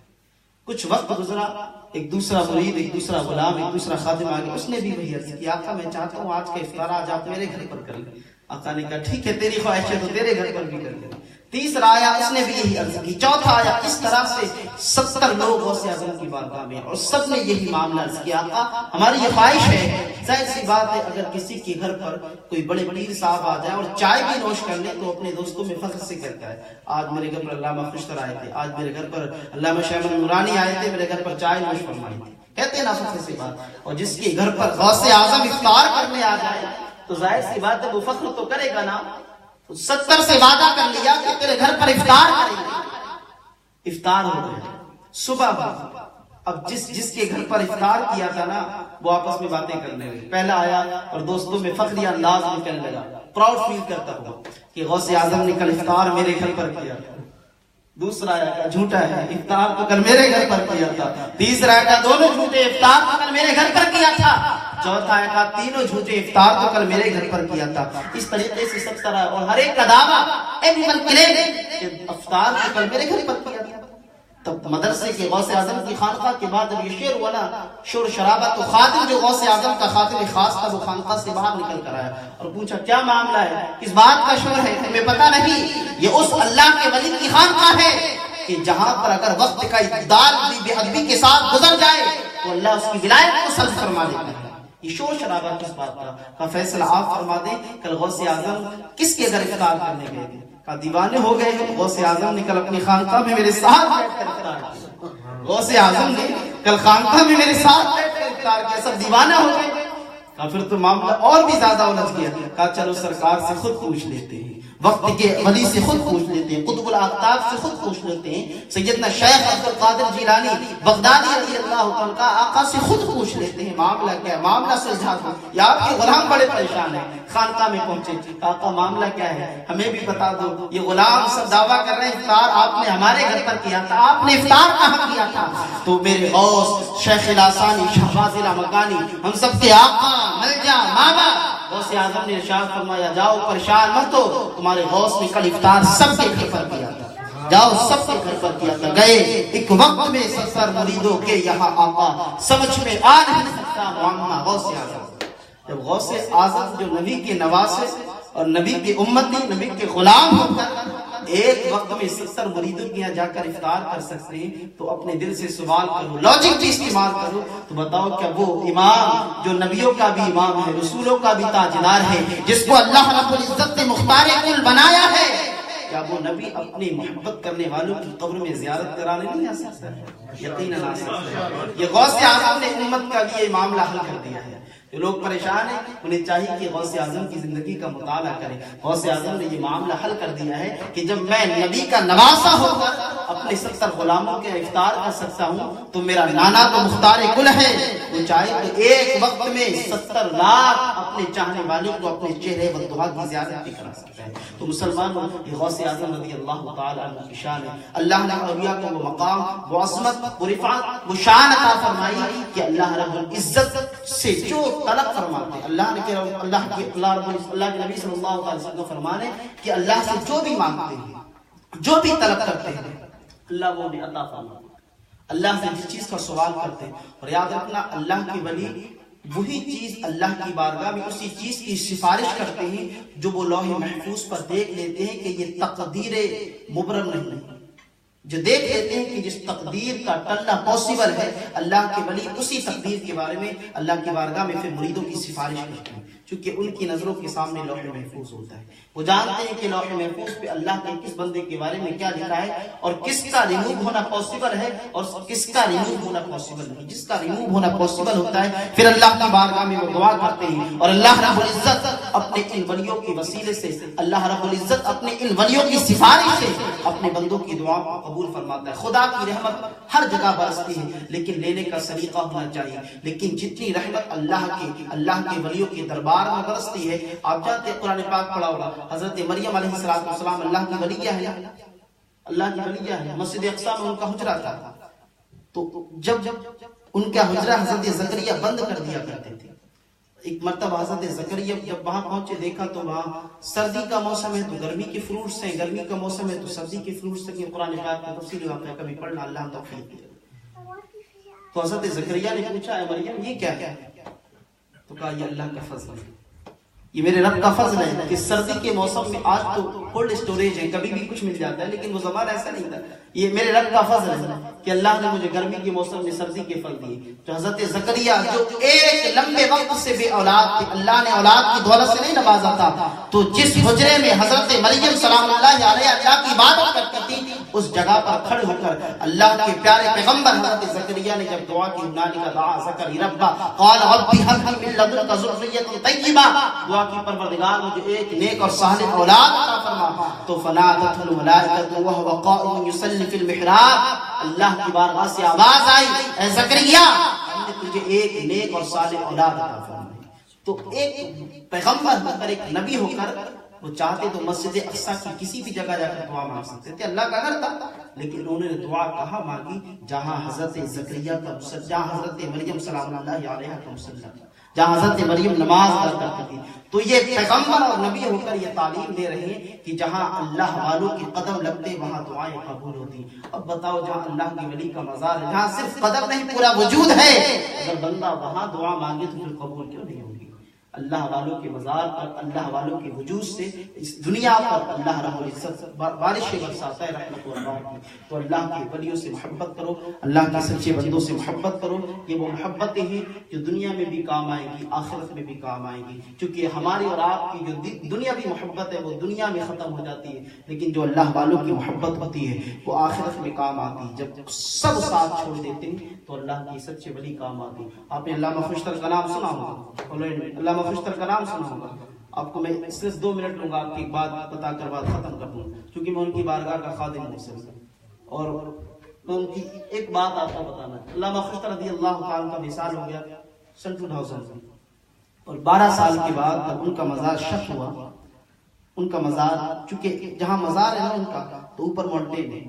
کچھ وقت گزرا، ایک دوسرا مرید، ایک دوسرا غلام، ایک دوسرا خادم آ گیا، اس نے بھی وہی عرض کی آقا میں چاہتا ہوں آج کا افطار آج آپ میرے گھر پر کریں۔ آقا نے کہا ٹھیک ہے تیری خواہش ہے تو تیرے گھر پر بھی کر لیں۔ تیسرا آیا، اس نے بھی یہی عرض کی۔ چوتھا آیا، اس طرح سے 70 لوگ غوث اعظم کی بارگاہ میں اور سب نے یہی معاملہ عرض کیا آقا ہماری یہ خواہش ہے۔ ظاہر سی بات ہے اگر کسی کے گھر پر کوئی بڑے پیر صاحب آ جائے اور چائے بھی نوش کر لیں تو اپنے دوستوں میں فخر سے کہتا ہے آج میرے گھر پر علامہ خوشتر آئے تھے، آج میرے گھر پر علامہ شاہ احمد نورانی آئے تھے، میرے گھر پر چائے نوش فرمائی تھی، کہتے ہیں نا فخر سے بات۔ اور جس کے گھر پر غوث اعظم افطار کرنے آ جائے تو ظاہر سی بات ہے وہ فخر تو کرے گا نا۔ 70 سے وعدہ کر لیا کہ تیرے گھر پر افطار کریں گے، افطار ہو گیا، صبح بعد اب جس کے گھر پر افطار کیا تھا نا وہ آپس میں باتیں کرنے لگے۔ پہلا آیا اور دوستوں میں فخریہ انداز میں کہنے لگا، پراؤڈ فیل کرتا ہوا کہ غوث اعظم نے کل افطار میرے گھر پر کیا تھا۔ دوسرا آیا کہ جھوٹا ہے، افطار تو کل میرے گھر پر کیا تھا۔ تیسرا آیا کہ دونوں جھوٹے، افطار تو کل میرے گھر پر کیا تھا۔ چوتھا آیا کہ تینوں جھوٹے، افطار تو کل میرے گھر پر کیا تھا۔ اس طریقے سے سب طرح اور ہر ایک کا دعویٰ افطار تو کل میرے گھر پر کیا تھا۔ تب مدرسے کے غوث اعظم کی خانقاہ کے بعد جب یہ شعر ہوا نا شور شرابہ، تو خادم جو غوث اعظم کا خاتم خاص تھا وہ خانقاہ سے باہر نکل کر آیا اور پوچھا کیا معاملہ ہے، کس بات کا شور ہے؟ ہمیں پتہ نہیں، یہ اس اللہ کے ولی کی خانقاہ ہے کہ جہاں پر اگر وقت کا اعتدال بے ادبی کے ساتھ گزر جائے تو اللہ اس کی ولایت کو سلب فرما دیتا ہے۔ یہ شور شرابہ کس بات کا؟ کہ فیصلہ آپ فرما دیں کل غوث اعظم کس کے گھر افطار کرنے گئے تھے؟ کہ دیوانے ہو گئے ہیں، غوث اعظم نے کل اپنی خانقاہ میں میرے ساتھ بیٹھ کر افطار کیا، غوث اعظم نے کل خانقاہ میں میرے ساتھ بیٹھ کر افطار کیا، سب دیوانے ہو گئے۔ کہا پھر تو معاملہ اور بھی زیادہ الجھ گیا۔ کہا چلو سرکار سے خود پوچھ لیتے ہیں، وقت کے ولی سے خود پوچھ لیتے ہیں، قطب الآفتاب سے خود پوچھ لیتے ہیں، سیدنا شیخ عبد القادر جیلانی بغدادی رضی اللہ عنہ کا آقا سے خود پوچھ لیتے ہیں معاملہ کیا ہے، معاملہ سلجھا دو۔ یا آپ کے غلام بڑے پریشان ہیں، خانقاہ میں پہنچے، آقا معاملہ کیا ہے ہمیں بھی بتا دو، یہ غلام سب دعویٰ کر رہے ہیں افطار آپ نے ہمارے گھر پر کیا تھا، آپ نے افطار کہاں کیا تھا؟ تو میرے غوث شیخ لاسانی شہباز مکانی ہم سب کے آقا ملجا مابا غوث اعظم نے ارشاد فرمایا جاؤ پریشان مت ہو، تمہارے غوث نے کل افطار سب کے گھر پر کیا تھا، جاؤ سب کے گھر پر کیا تھا۔ گئے ایک وقت میں 70 مریدوں کے یہاں آقا، سمجھ میں آ نہیں سکتا معاملہ غوث اعظم۔ جب غوث اعظم جو نبی کے نواسے اور نبی کے امتی، نبی کے غلام ہو کر ایک وقت میں 70 مریدوں کے یہاں جا کر افطار کر سکتے ہیں تو اپنے دل سے سوال کرو، لاجک بھی استعمال کرو، تو بتاؤ کیا وہ امام جو نبیوں کا بھی امام ہے، رسولوں کا بھی تاجدار ہے، جس کو اللہ رب العزت نے مختار کل بنایا ہے، کیا وہ نبی اپنی محبت کرنے والوں کی قبر میں زیارت کرانے نہیں آ سکتا ہے؟ یقیناً آ سکتا ہے۔ یہ غوث اعظم نے امت کا لیے معاملہ حل کر دیا ہے۔ جو لوگ پریشان ہیں انہیں چاہیے کہ غوث اعظم کی زندگی کا مطالعہ کریں۔ غوث اعظم نے یہ معاملہ حل کر دیا ہے کہ جب میں نبی کا نواسا ہو کر اپنے 70 غلاموں کے افطار کر سکتا ہوں تو میرا نانا تو مختار کل ہے، وہ چاہے تو ایک وقت میں 70 لاکھ اپنے چاہنے والوں کو اپنے چہرے و دعا کی زیارت بھی کرا سکتا ہے۔ تو مسلمانوں یہ غوث اعظم رضی اللہ تعالیٰ عنہ کی شان ہے۔ اللہ نے اولیاء کو وہ مقام، وہ عظمت، وہ رفعت، وہ شان عطا فرمائی کہ اللہ رب العزت سے جو طلب فرماتے ہیں، اللہ کے نبی صلی اللہ علیہ وسلم فرمانے کہ اللہ سے جو بھی مانگتے ہیں، جو بھی طلب کرتے ہیں، اللہ وہ انہیں عطا فرماتا ہے۔ اللہ سے جس چیز کا سوال کرتے ہیں، اور یاد رکھنا اللہ کے ولی وہی چیز اللہ کی بارگاہ میں اسی چیز کی سفارش کرتے ہیں جو وہ لوح محفوظ پر دیکھ لیتے ہیں کہ یہ تقدیر مبرم نہیں ہے، جو دیکھ لیتے ہیں کہ جس تقدیر کا ٹلنا پاسبل ہے، اللہ کے ولی اسی تقدیر کے بارے میں اللہ کی بارگاہ میں پھر مریدوں کی سفارش کرتے ہیں، چونکہ ان کی نظروں کے سامنے لوح محفوظ ہوتا ہے۔ وہ جانتے ہیں کہ لوح محفوظ پہ اللہ کے کس بندے کے بارے میں کیا لکھا ہے اور کس کا ریموو ہونا پاسبل ہے اور کس کا ریموو ہونا پاسبل نہیں۔ جس کا ریموو ہونا پاسبل ہوتا ہے پھر اللہ کی بارگاہ میں وہ دعا کرتے ہیں، اور اللہ رب العزت اپنے ان ولیوں کے وسیلے سے، اللہ رب العزت اپنے ان ولیوں کی سفارش سے اپنے بندوں کی دعا کو قبول فرماتا ہے۔ خدا کی رحمت ہر جگہ برستی ہے لیکن لینے کا سلیقہ ہونا چاہیے۔ لیکن جتنی رحمت اللہ کے ولیوں کے دربار میں برستی ہے، آپ جانتے ہیں قرآن پاک پڑھا ہوگا، حضرت مریم علیہ السلام اللہ کی ولیہ ہے، اللہ کی ولیہ ہے۔ مسجد اقصی میں ان کا حجرہ تھا، تو جب ان کا حجرہ حضرت زکریا بند کر دیا کرتے تھے، ایک مرتبہ حضرت زکریا جب وہاں پہنچے دیکھا تو وہاں سردی کا موسم ہے تو گرمی کے فروٹس ہیں، گرمی کا موسم ہے تو سردی کے فروٹس ہیں۔ قرآن پاک کا تفصیلی واقعہ کبھی پڑھنا، اللہ توفیق دے۔ تو حضرت زکریا نے پوچھا اے مریم یہ کیا ہے؟ تو کہا یہ اللہ کا فضل ہے، یہ میرے رب کا فضل ہے کہ سردی کے موسم میں، آج تو کولڈ اسٹوریج ہے کبھی بھی کچھ مل جاتا ہے لیکن وہ زمانہ ایسا نہیں تھا، یہ میرے رب کا فضل ہے کہ اللہ نے مجھے گرمی کے موسم میں سردی کے پھل دیے۔ تو حضرت زکریا جو ایک لمبے وقت سے بے اولاد تھے، اللہ نے اولاد کی دولت سے نہیں نوازا تھا، تو جس حجرے میں حضرت مریم سلام اللہ علیہ اللہ کی عبادت کرتی تھی اس جگہ پر کھڑے ہو کر اللہ کے پیارے پیغمبر حضرت زکریا نے جب دعا کی، ہنالک دعا زکریا ربہ قال رب هب لي من لدنك ذرية طیبہ، دعا کی پروردگار مجھے ایک نیک اور صالح اولاد عطا فرما۔ تو فنادته الملائکۃ وهو قائم يصلي في المحراب، اللہ کی بارگاہ سے آواز آئی اے زکریا ہم نے تجھے ایک نیک اور صالح اولاد عطا فرمائی۔ تو ایک پیغمبر ہو کر، ایک نبی ہو کر وہ چاہتے تو مسجد اقصی کی کسی بھی جگہ جا کر دعا مانگ سکتے تھے، اللہ کا گھر تھا، لیکن انہوں نے دعا کہاں مانگی؟ جہاں حضرت زکریا کا مسجد، جہاں حضرت مریم سلام اللہ علیہ کا مسجد تھا۔ جہاں حضرت مریم نماز ادا کرتی تھی. تو یہ پیغمبر اور نبی ہو کر یہ تعلیم دے رہے ہیں کہ جہاں اللہ والوں کے قدم لگتے وہاں دعائیں قبول ہوتی. اب بتاؤ جہاں اللہ کی ولی کا مزار ہے، جہاں صرف قدم نہیں پورا وجود ہے، اگر بندہ وہاں دعا مانگے تو پھر قبول کیوں نہیں ہوگی؟ اللہ والوں کے مزار پر، اللہ والوں کے وجود سے اس دنیا پر اللہ رب العزت بارشیں برساتا ہے رحمت اللہ کی. تو اللہ کے ولیوں سے محبت کرو، اللہ کے سچے بندوں سے محبت کرو. یہ وہ محبتیں ہیں جو دنیا میں بھی کام آئیں گی، آخرت میں بھی کام آئیں گی. کیونکہ ہماری اور آپ کی جو دنیاوی محبت ہے وہ دنیا میں ختم ہو جاتی ہے، لیکن جو اللہ والوں کی محبت ہوتی ہے وہ آخرت میں کام آتی ہے. جب سب ساتھ چھوڑ دیتے ہیں تو اللہ کی سچے ولی کام آتی. آپ نے علامہ خوشتر کا نام سنا ہوگا، علامہ خوشتر کا نام سنا ہوگا. آپ کو میں صرف 2 منٹ لوں گا، آپ کی ایک بات بتا کر بات ختم کر دوں، کیونکہ میں ان کی بارگاہ کا خادم ہوں اور میں ان کی ایک بات آپ کو بتانا ہے. علامہ خوشتر رضی اللہ تعالیٰ کا وصال ہو گیا سن 2000 میں، اور 12 سال کے بعد جب ان کا مزار شق ہوا، ان کا مزار چونکہ جہاں مزار ہے نا ان کا تو اوپر ماؤنٹین ہے،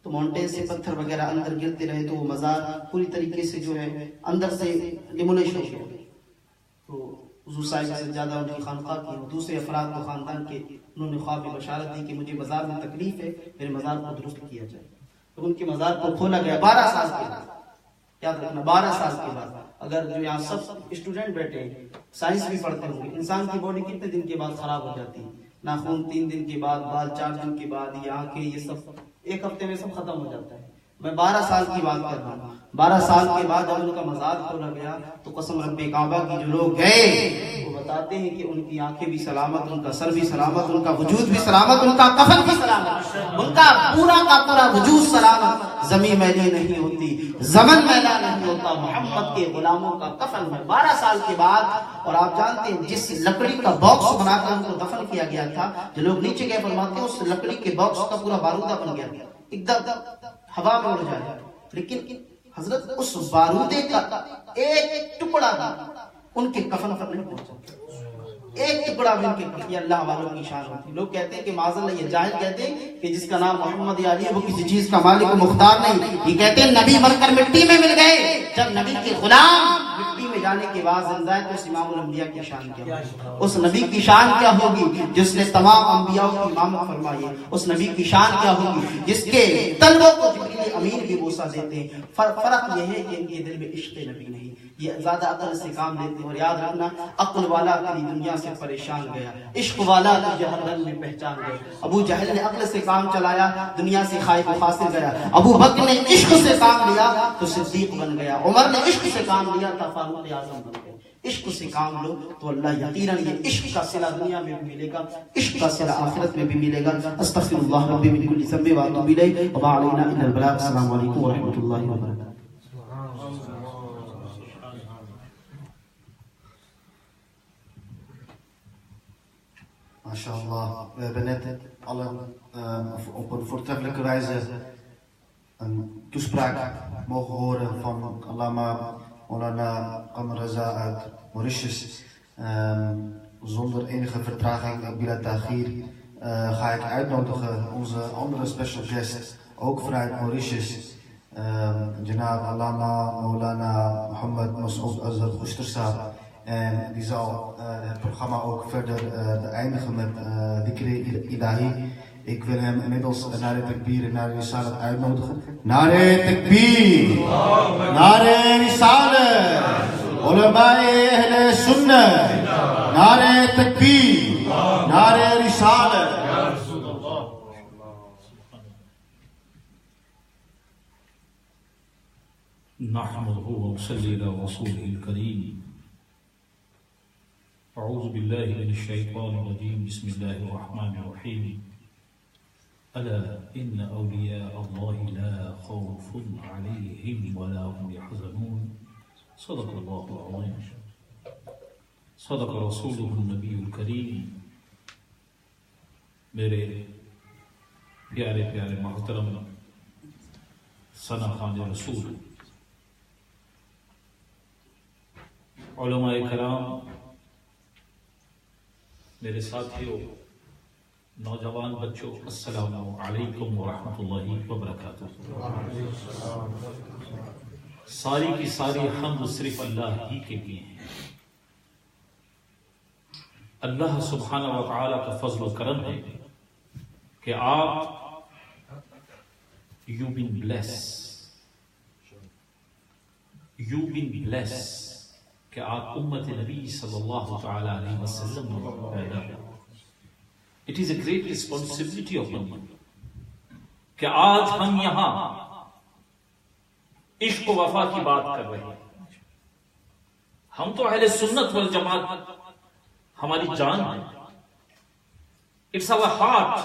تو ماؤنٹین سے پتھر وغیرہ اندر گرتے رہے تو وہ مزار پوری طریقے سے جو ہے اندر سے ڈیمولیش ہو گیا. تو حضور صاحب سے زیادہ ان کی خانقاہ کی دوسرے افراد کو خاندان کے انہوں نے خواب میں بشارت دی کہ مجھے مزار میں تکلیف ہے، میرے مزار کو درست کیا جائے. تو ان کے مزار کو کھولا گیا 12 سال کے بعد. یاد رکھنا 12 سال کے بعد. اگر جو یہاں سب اسٹوڈنٹ بیٹھے ہیں سائنس بھی پڑھتے ہوں گے، انسان کی باڈی کتنے دن کے بعد خراب ہو جاتی ہے؟ ناخن 3 دن کے بعد، بال 4 دن کے بعد، یہ آنکھیں، یہ سب 1 ہفتے میں سب ختم ہو جاتا ہے. میں 12 سال کی بات کر رہا ہوں. 12 سال کے بعد جب ان کا مزار کھولا گیا تو قسم رب کعبہ کی جو لوگ گئے وہ بتاتے ہیں کہ ان کی آنکھیں بھی سلامت، ان کا سر بھی سلامت، ان کا وجود بھی سلامت، ان کا کفن بھی سلامت، ان کا پورا وجود سلامت. زمین میلی نہیں ہوتی، زمن میلا نہیں ہوتا، محمد کے غلاموں کا کفن ہے 12 سال کے بعد. اور آپ جانتے ہیں جس لکڑی کا باکس بنا کر ان کو دفن کیا گیا تھا، جو لوگ نیچے گئے فرماتے ہیں اس لکڑی کے باکس کا پورا بارودہ بن گیا، ایک دم ہوا میں اڑ جائے. لیکن حضرت اس بارودے کا ایک ٹکڑا ان کے کفن پر نہیں پہنچا، ایک ٹکڑا بھی ان کے کفن. یہ اللہ والوں کی شان ہوتی. لوگ کہتے ہیں کہ معاذ اللہ، یہ جاہل کہتے ہیں کہ جس کا نام محمد علی ہے وہ کسی چیز کا مالک و مختار نہیں. یہ کہتے ہیں نبی مر کر مٹی میں مل گئے. جب نبی کے غلام مٹی میں جانے کے بعد زندہ ہے تو اس امام الانبیاء کی شان کیا ہوگی؟ اس نبی کی شان کیا ہوگی جس نے تمام انبیاء کی امامت فرمائی ہے؟ اس نبی کی شان کیا ہوگی جس کے طلبوں کو جبریل امین بھی بوسہ دیتے ہیں؟ فرق یہ ہے کہ ان کے دل میں عشق نبی نہیں، یہ زیادہ عقل سے کام لیتے ہیں. اور یاد رکھنا، عقل والا تیری دنیا سے پریشان گیا، عشق والا تجھے ہر رنگ میں پہچان گیا. ابو جہل نے عقل سے کام چلایا، دنیا سے خائف و خاسر گیا. ابو بکر نے عشق سے کام لیا تو صدیق بن گیا. عمر نے عشق سے کام لیا تو فاروق اعظم بن گئے. عشق سے کام لو تو اللہ یقیناً یہ عشق کا صلہ دنیا میں بھی ملے گا، عشق کا صلہ آخرت میں بھی ملے گا. استغفر اللہ ربی من کل ذنب واتوب الیہ وما علینا الا البلاغ. السلام علیکم ورحمۃ اللہ وبرکاتہ. MashaAllah, we hebben net alle op een voortreffelijke wijze een toespraak mogen horen van Allama Maulana Qamar Raza uit Mauritius. Zonder enige vertraging, bila ta'khir, ga ik uitnodigen onze andere special guest, ook vanuit Mauritius, Janab Allama Maulana Muhammad Masoud Azhar Khushter. En die zal het programma ook verder beëindigen met Dhikr Ilahi. Ik wil hem inmiddels naar de takbir en naar de risalat uitnodigen. Naar de takbir, naar de risalat, ulamae ahle sunnah, naar de takbir, naar de risalat. نحمده ونصلي على رسوله الكريم. أعوذ بالله من الشيطان الرجيم. بسم الله الرحمن الرحيم. ألا إن أولياء الله لا خوف عليهم ولا هم يحزنون. صدق الله العظيم. صدق رسوله النبي الكريم. میرے پیارے پیارے محترم ثنا خان رسول، علماء کرام، میرے ساتھیوں، نوجوان بچوں، السلام علیکم ورحمۃ اللہ وبرکاتہ. ساری کی ساری حمد صرف اللہ ہی کے لیے ہیں. اللہ سبحانہ و تعالی کا فضل و کرم ہے کہ آپ you've been blessed کہ آپ امت نبی صلی اللہ تعالی علیہ وسلم میں پیدا ہوئے. It is a great responsibility of me کہ آج ہم یہاں عشق و وفا کی بات کر رہے ہیں. ہم تو اہل سنت والجماعت ہماری جان ہے. It's our heart,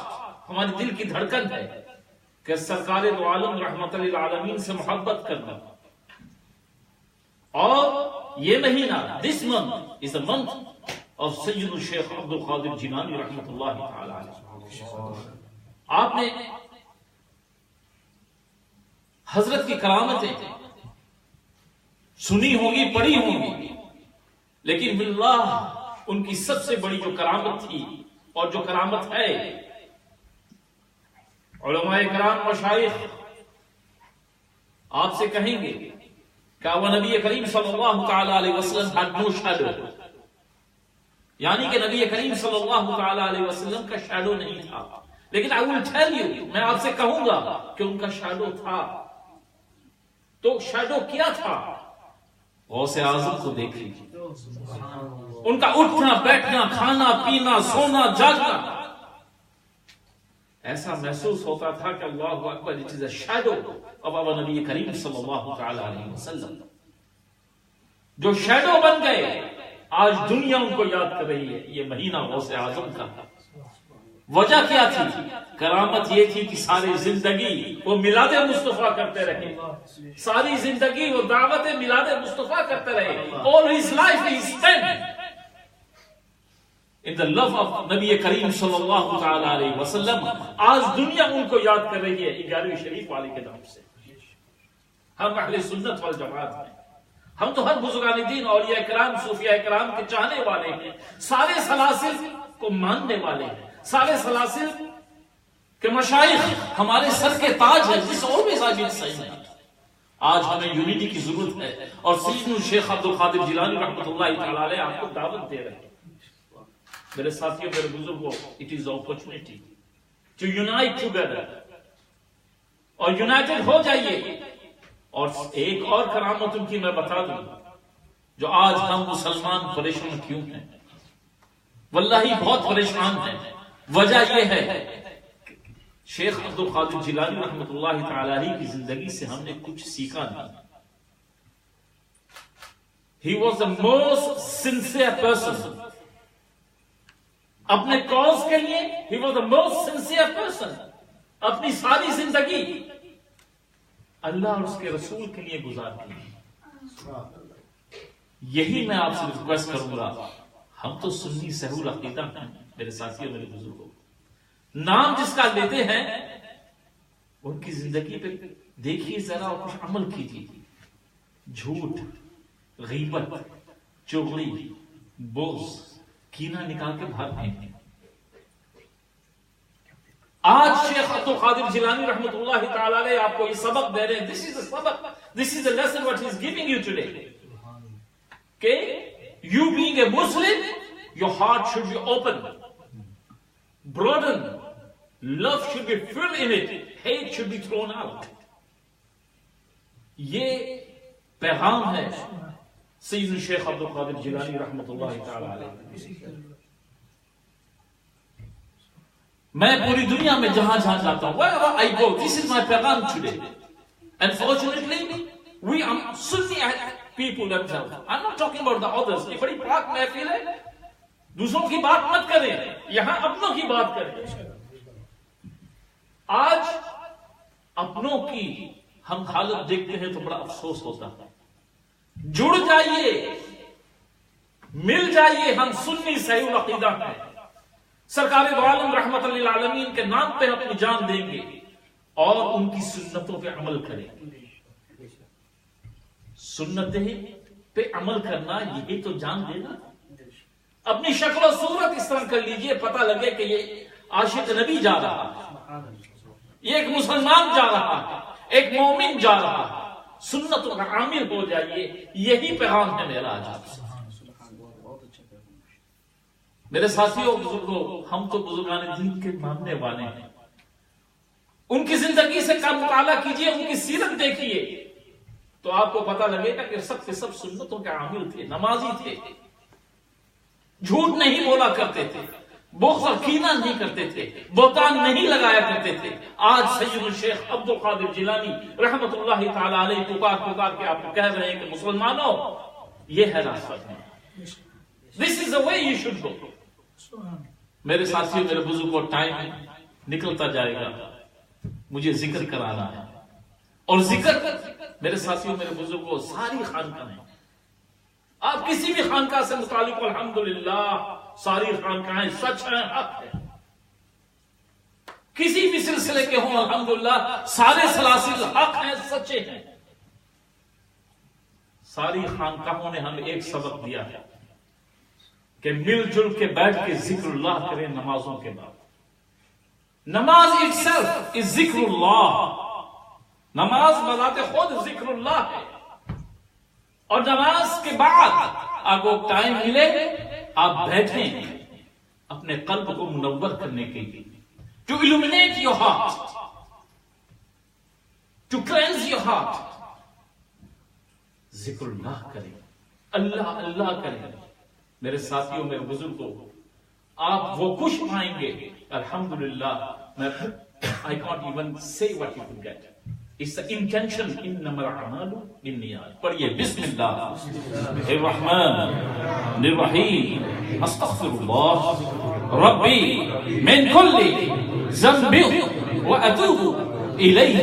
ہمارے دل کی دھڑکن ہے کہ سرکار دو عالم رحمت للعالمین سے محبت کرنا. اور یہ مہینہ this month is the month of سید الشیخ عبد القادر جیلانی رحمت اللہ تعالی علیہ. آپ نے حضرت کی کرامتیں سنی ہوگی, پڑھی ہوگی, لیکن باللہ ان کی سب سے بڑی جو کرامت تھی اور جو کرامت ہے, علماء کرام مشائخ آپ سے کہیں گے کہ وہ نبی کریم صلی اللہ تعالی علیہ وسلم had no shadow, یعنی کہ نبی کریم صلی اللہ تعالی علیہ وسلم کا شیڈو نہیں تھا. لیکن I will tell you, میں آپ سے کہوں گا کہ ان کا شیڈو تھا. تو شیڈو کیا تھا؟ غوث اعظم کو دیکھ لیجیے. ان کا اٹھنا بیٹھنا, کھانا پینا, سونا جاگنا, ایسا محسوس ہوتا تھا کہ اللہ اکبر, it is a shadow of our نبی کریم صلی اللہ تعالی علیہ وسلم. جو شیڈو بن گئے, آج دنیا ان کو یاد کر رہی ہے. یہ مہینہ غوث اعظم کا وجہ کیا تھی؟ کرامت یہ تھی کہ ساری زندگی وہ میلاد مصطفیٰ کرتے رہے, ساری زندگی وہ دعوت میلاد مصطفیٰ کرتے رہے. All his life he spent in the love of نبی کریم صلی اللہ تعالی علیہ وسلم. آج دنیا ان کو یاد کر رہی ہے 11ویں شریف والے کے نام سے. ہم اہل سنت والجماعت ہیں, ہم تو ہر بزرگان دین, اولیاء کرام, صوفیاء کرام کے چاہنے والے ہیں, سارے سلاسل کو ماننے والے ہیں, سارے سلاسل کے مشائخ ہمارے سر کے تاج ہے. جس always I will say that. آج ہمیں یونٹی کی ضرورت ہے, اور سید الشیخ عبد القادر جیلانی رحمۃ اللہ تعالی علیہ آپ کو دعوت دے رہے ہیں. میرے ساتھیوں, میرے بزرگوں, it is opportunity to unite together, اور یونائٹڈ ہو جائیے. اور ایک اور کرامت ان کی میں بتا دوں, جو آج ہم مسلمان پریشان کیوں ہیں, واللہ بہت پریشان ہیں. وجہ یہ ہے شیخ عبد القادر جیلانی رحمۃ اللہ تعالی علیہ کی زندگی سے ہم نے کچھ سیکھا نہیں. He was the most sincere person. اپنے کاز کے لیے he was the most sincere person. اپنی ساری زندگی اللہ اور اس کے رسول کے لیے گزار دی. یہی میں آپ سے ریکویسٹ کروں گا, ہم تو سنی سہول عقیدہ ہیں میرے ساتھیوں, میرے بزرگوں, نام جس کا لیتے ہیں ان کی زندگی پہ دیکھیے ذرا اور کچھ عمل کیجیے. جھوٹ, غیبت, چغلی, بغض, کینہ نکال کے بھاگ پھینکیں. آج شیخ عبد القادر جیلانی رحمۃ اللہ تعالی علیہ آپ کو یہ سبق دے رہے ہیں. This is the سبق, this is the lesson what he is giving you today. کہ you being a Muslim, your heart should be open, broaden, love should be filled in it, hate should be thrown out. یہ پیغام ہے سید الشیخ عبد القادر جیلانی رحمۃ اللہ تعالی علیہ. میں پوری دنیا میں جہاں جہاں جاتا ہوں, wherever I go, this is my پیغام today. Unfortunately, we are Sunni people themselves. I'm not talking about the others. یہ بڑی پاک محفل ہے, دوسروں کی بات مت کریں, یہاں اپنوں کی بات کریں. آج اپنوں کی ہم حالت دیکھتے ہیں تو بڑا افسوس ہوتا ہے. جڑ جائیے, مل جائیے, ہم سنی صحیح العقیدہ ہیں. سرکار دو عالم رحمت للعالمین کے نام پہ اپنی جان دیں گے اور ان کی سنتوں پہ عمل کریں گے. سنتیں پہ عمل کرنا یہی تو جان دینا. اپنی شکل و صورت اس طرح کر لیجئے, پتہ لگے کہ یہ عاشق نبی جا رہا ہے, یہ ایک مسلمان جا رہا ہے, ایک مومن جا رہا ہے. سنتوں کا عامل ہو جائیے, یہی پیغام ہے میرا آج آپ سے. میرے ساتھیوں بزرگوں، ہم تو بزرگان دین کے ماننے والے ہیں، ان کی زندگی سے کا مطالعہ کیجئے، ان کی سیرت دیکھیے تو آپ کو پتہ لگے گا کہ سب کے سب سنتوں کے عامل تھے، نمازی تھے، جھوٹ نہیں بولا کرتے تھے، بغض اور کینہ نہیں کرتے تھے، بہتان نہیں لگایا کرتے تھے۔ آج سید الشیخ عبد القادر جیلانی رحمت اللہ تعالی علیہ پکار کے آپ کو کہہ رہے ہیں کہ مسلمانوں یہ ہے راستہ، This is the way you should go۔ میرے ساتھیوں، میرے بزرگوں، ٹائم نکلتا جائے گا، مجھے ذکر کرانا ہے، اور ذکر میرے ساتھیوں، میرے بزرگوں، ساری خانقاہ ہیں، آپ کسی بھی خانقاہ سے متعلق الحمدللہ ساری خانقاہیں سچ ہیں، حق ہے، کسی بھی سلسلے کے ہوں الحمدللہ سارے سلاسل حق ہیں، سچے ہیں۔ ساری خانقاہوں نے ہمیں ایک سبق دیا ہے کہ مل جل کے بیٹھ کے ذکر اللہ کریں نمازوں کے بعد۔ نماز itself is ذکر اللہ، نماز بذات خود ذکر اللہ ہے، اور نماز کے بعد آپ کو ٹائم ملے آپ بیٹھیں اپنے قلب کو منور کرنے کے لیے، to illuminate your heart, to cleanse your heart۔ ذکر اللہ کریں، اللہ اللہ کریں۔ میرے ساتھیوں، میرے بزرگوں، آپ وہ خوش پائیں گے الحمدللہ۔ I can't even say what you will get. It's the intention، انما الاعمال بالنیات۔ پڑھیے بسم اللہ الرحمن الرحیم، استغفر اللہ ربی من کل ذنب واتوب الیہ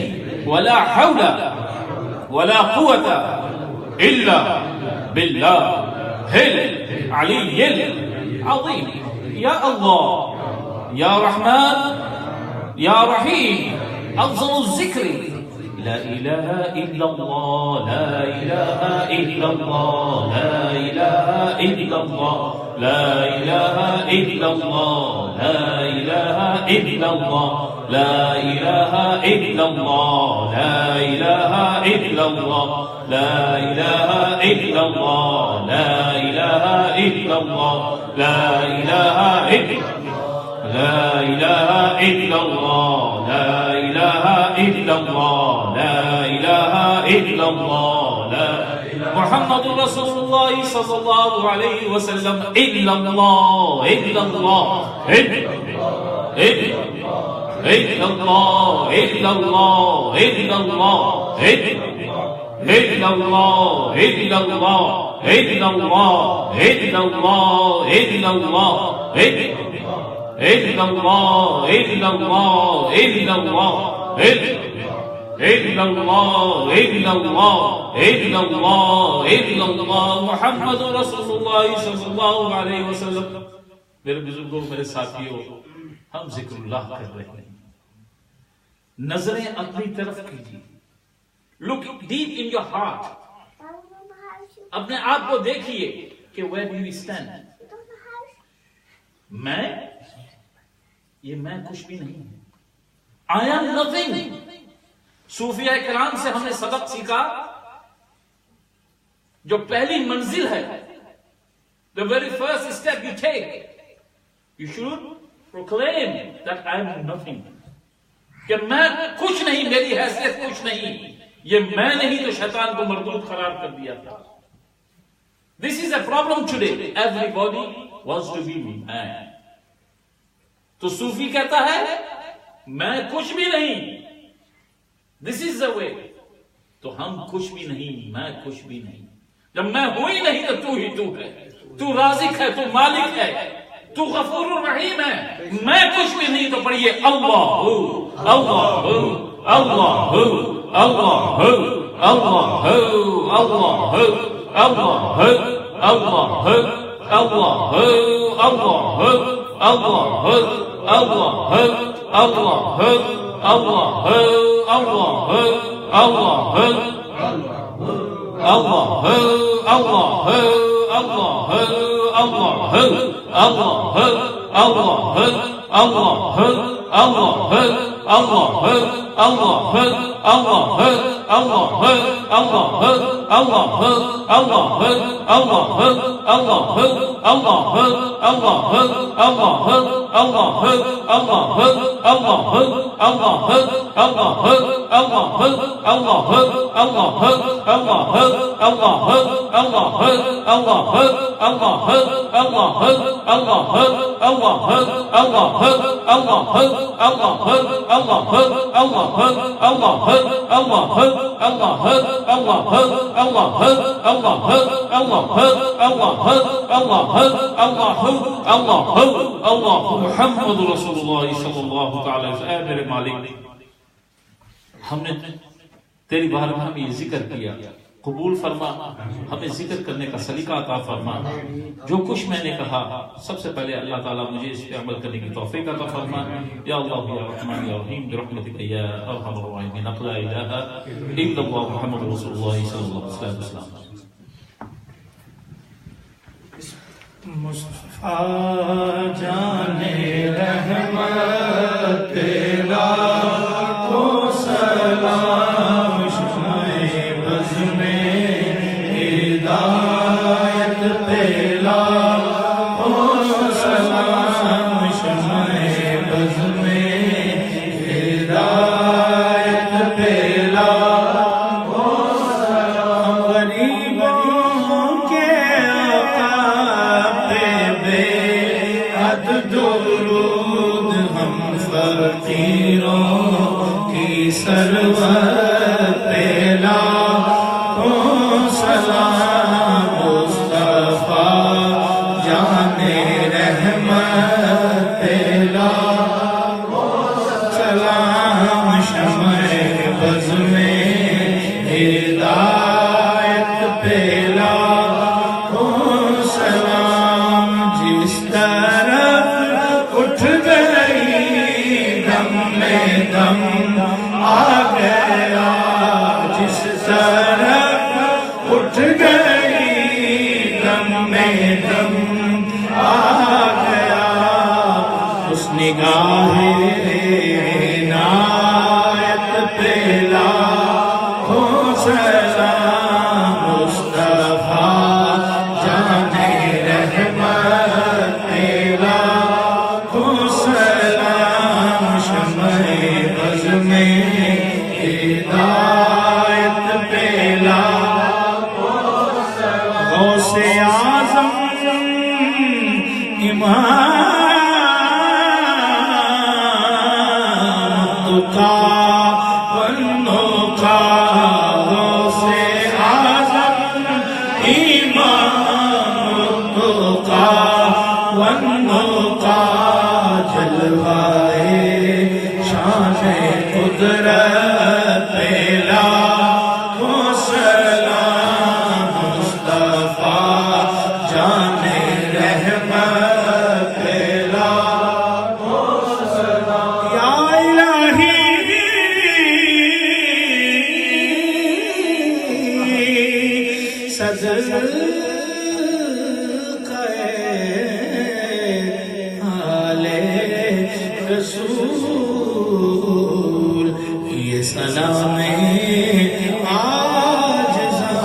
ولا حول ولا قوة الا باللہ العلی العظیم۔ یا اللہ، یا رحمن، یا رحیم، افضل الذکر لا الہ الا اللہ، لا الہ الا اللہ، لا الہ الا اللہ، لا الہ الا اللہ، لا الہ الا اللہ، لا الہ الا اللہ، لا الہ الا اللہ، لا الہ الا اللہ، لا الہ الا اللہ، لا الہ الا لا الہ الا اللہ، لا الہ الا اللہ، لا الہ الا اللہ، محمد رسول اللہ صلی اللہ علیہ وسلم، الا اللہ، الا اللہ، الا اللہ، الا اللہ، الا اللہ، الا اللہ، الا اللہ، الا اللہ، الا اللہ، الا اللہ، الا اللہ، الا اللہ، الا اللہ، الا اللہ، الا اللہ، الا اللہ، الا اللہ، محمد رسول اللہ صلی اللہ علیہ وسلم۔ میرے بزرگوں، میرے ساتھیوں، ہم ذکر اللہ کر رہے ہیں، نظریں اپنی طرف کیجیے، look deep in your heart، اپنے آپ کو دیکھیے کہ where do you stand۔ میں کچھ بھی نہیں ہوں، I am nothing۔ صوفیہ کرام سے ہم نے سبق سیکھا، جو پہلی منزل ہے، the very first step you take، you should proclaim that I am nothing، کہ میں کچھ نہیں، میری حیثیت کچھ نہیں، یہ میں نہیں تو شیطان کو مردود قرار کر دیا تھا۔ This is a problem today، everybody wants to be man۔ تو صوفی کہتا ہے میں کچھ بھی نہیں، this is the way، تو ہم کچھ بھی نہیں، میں کچھ بھی نہیں۔ جب میں ہوں ہی نہیں تو ہی تو ہے، تو رازق ہے، تو مالک ہے، تو غفور الرحیم ہے، میں کچھ بھی نہیں۔ تو پڑھیے اللہ اللہ اللہ اللہ اللہ اللہ اللہ اللہ اللہ محمد رسول اللہ صلی اللہ تعالی وسلم. اے میرے مالک، ہم نے تیری بارگاہ میں یہ ذکر کیا، قبول فرما، ہمیں ذکر کرنے کا سلیقہ عطا فرما. جو کچھ میں نے کہا سب سے پہلے اللہ تعالیٰ مجھے اس پہ عمل کرنے کی توفیق عطا فرما. یا اللہ یا رحمان یا رحیم برحمتک یا ارحم الراحمین. لا الہ الا اللہ محمد رسول اللہ صلی اللہ علیہ وسلم. مصطفیٰ جانے رحمت لاکھوں سلام، شمع بز میں ہدایت پہ لاکھوں سلام، شمع بز میں ہدایت پہ لاکھوں سلام. غریبوں کے درود ہم فقیروں کی سرور پہ لاکھوں سلام. مصطفیٰ جانے رحمت پہ لاکھوں سلام، شمع بز میں ہدایت پہ لاکھوں سلام. جس طرف اٹھ گئی دم میں دم آ گیا، جس طرف اٹھ گئی دم میں دم آ گیا. اس نگاہ عنایت پہ لاکھوں سلام. مصطفیٰ جانے رحمت پہ لاکھوں سلام، شمع بز میں ہدایت پہ لاکھوں سلام. غوث اعظم امام کا غوث اعظم امام کا جلوائے شان قدرت پہ لاکھوں سلام. مصطفیٰ جانے رحمت پہ لاکھوں سلام. یا الہی صدقہ آل رسول یہ سلام عاجزانہ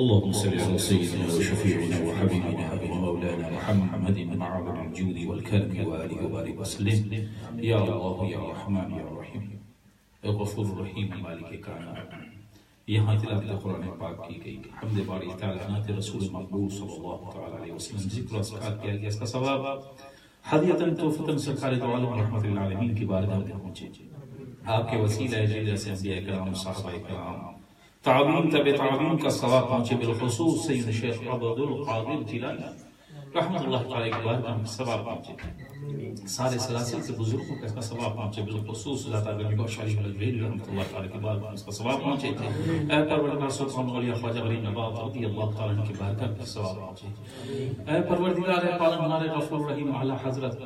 اللهم صل على سيدنا وشفيعنا وحبيبنا ومولانا محمد معبد الجود والكرم وآله وبارك وسلم. يا الله يا رحمن يا رحيم غفور الرحیم مالک کائنات. یہاں تلاوت قرآن پاک کی گئی، حمد باری تعالیٰ رسول مقبول صلی اللہ تعالیٰ علیہ وسلم ذکر و اذکار کیا گیا. اس کا ثواب ہدیۃً تحفۃً سرکار دو عالم رحمت للعالمین کی بارگاہ میں پہنچے. آپ کے وسیلہ جیسے انبیاء کرام، صحابہ کرام، تعظیم تب تعظیم کا ثواب پہنچے. بالخصوص سید شیخ عبد القادر جیلانی رحمت اللہ تعالیٰ کے بارگاہ میں ثواب پہنچے. سارے سلاسل کے بزرگوں کا اس کا ثواب پہنچے. بالخصوص اللہ تعالیٰ کے شریف الجلیل رحمت اللہ تعالیٰ کے بارگاہ میں اس کا ثواب پہنچے. اے پروردگار سلطان اولیاء خواجہ غریب نواز رضی اللہ تعالیٰ کے بارگاہ میں ثواب پہنچے. اے پروردگار عالم ہمارے غفور رحیم اعلیٰ حضرت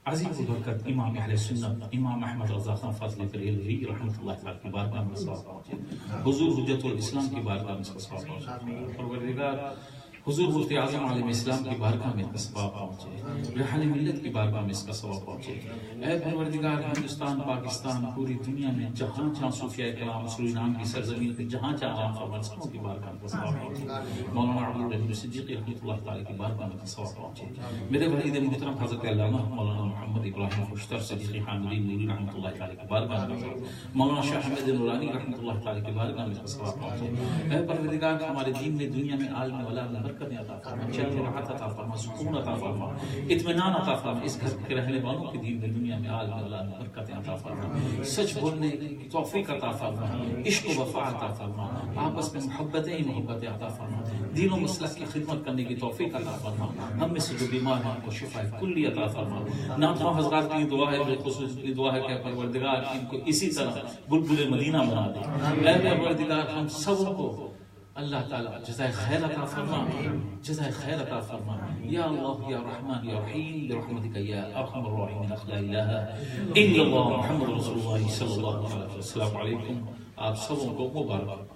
عظیم برکت امام اہل سنت امام احمد رضا خان فاضل بریلوی رحمت اللہ تعالیٰ کی بارگاہ میں ثواب پہنچے. حضور حجت الاسلام کی بارگاہ میں ثواب پہنچے. پروردگار حضور مفتی اعظم عالم اسلام کی بارگاہ میں اس کا ثواب پہنچے، رحل ملت کی بارگاہ میں اس کا ثواب پہنچے۔ اے پروردگار، ہندوستان، پاکستان، پوری دنیا میں جہاں جہاں صوفیاء کرام سورینام کی سرزمین پہ جہاں جہاں عام فرمان سبوں کی بارگاہ میں ثواب پہنچے، مولانا عبدالرحیم صدیقی رحمۃ اللہ تعالیٰ کی بارگاہ میں ثواب پہنچے۔ میرے والد محترم حضرت علامہ مولانا محمد ابراہیم خوشتر صدیقی حاملی نوری رحمۃ اللہ تعالیٰ کی بارگاہ میں، مولانا شاہ احمد نورانی رحمۃ اللہ تعالیٰ کی بارگاہ میں ثواب پہنچے۔ اے پروردگار، ہمارے دین میں دنیا میں عالم والا میں برکتیں عطا فرما، چلتے راحت عطا فرما، سکون عطا فرما، اطمینان عطا فرما، اس گھر کے رہنے والوں کے دین میں دنیا میں عالم والا میں برکتیں عطا فرما، سچ بولنے کی توفیق عطا فرما، عشق و وفا عطا فرما، آپس میں محبتیں عطا فرما، دین و مسلک کی خدمت کرنے کی توفیق عطا فرما، ہم میں سے جو بیمار ہیں ان کو شفا کلی عطا فرما۔ ناظرین حضرات کی دعا ہے، بالخصوص کی دعا ہے کہ پروردگار ان کو اسی طرح بلبل مدینہ بنا دے۔ اے پروردگار، ہم سب کو اللہ تعالیٰ جزائے خیر عطا فرما، جزائے خیر عطا فرما، یا اللہ یا رحمان یا رحیم برحمتک یا ارحم الراحمین، لا الہ الا اللہ محمد رسول اللہ صلی اللہ علیہ وسلم۔ السلام علیکم، آپ سبوں کو مبارک۔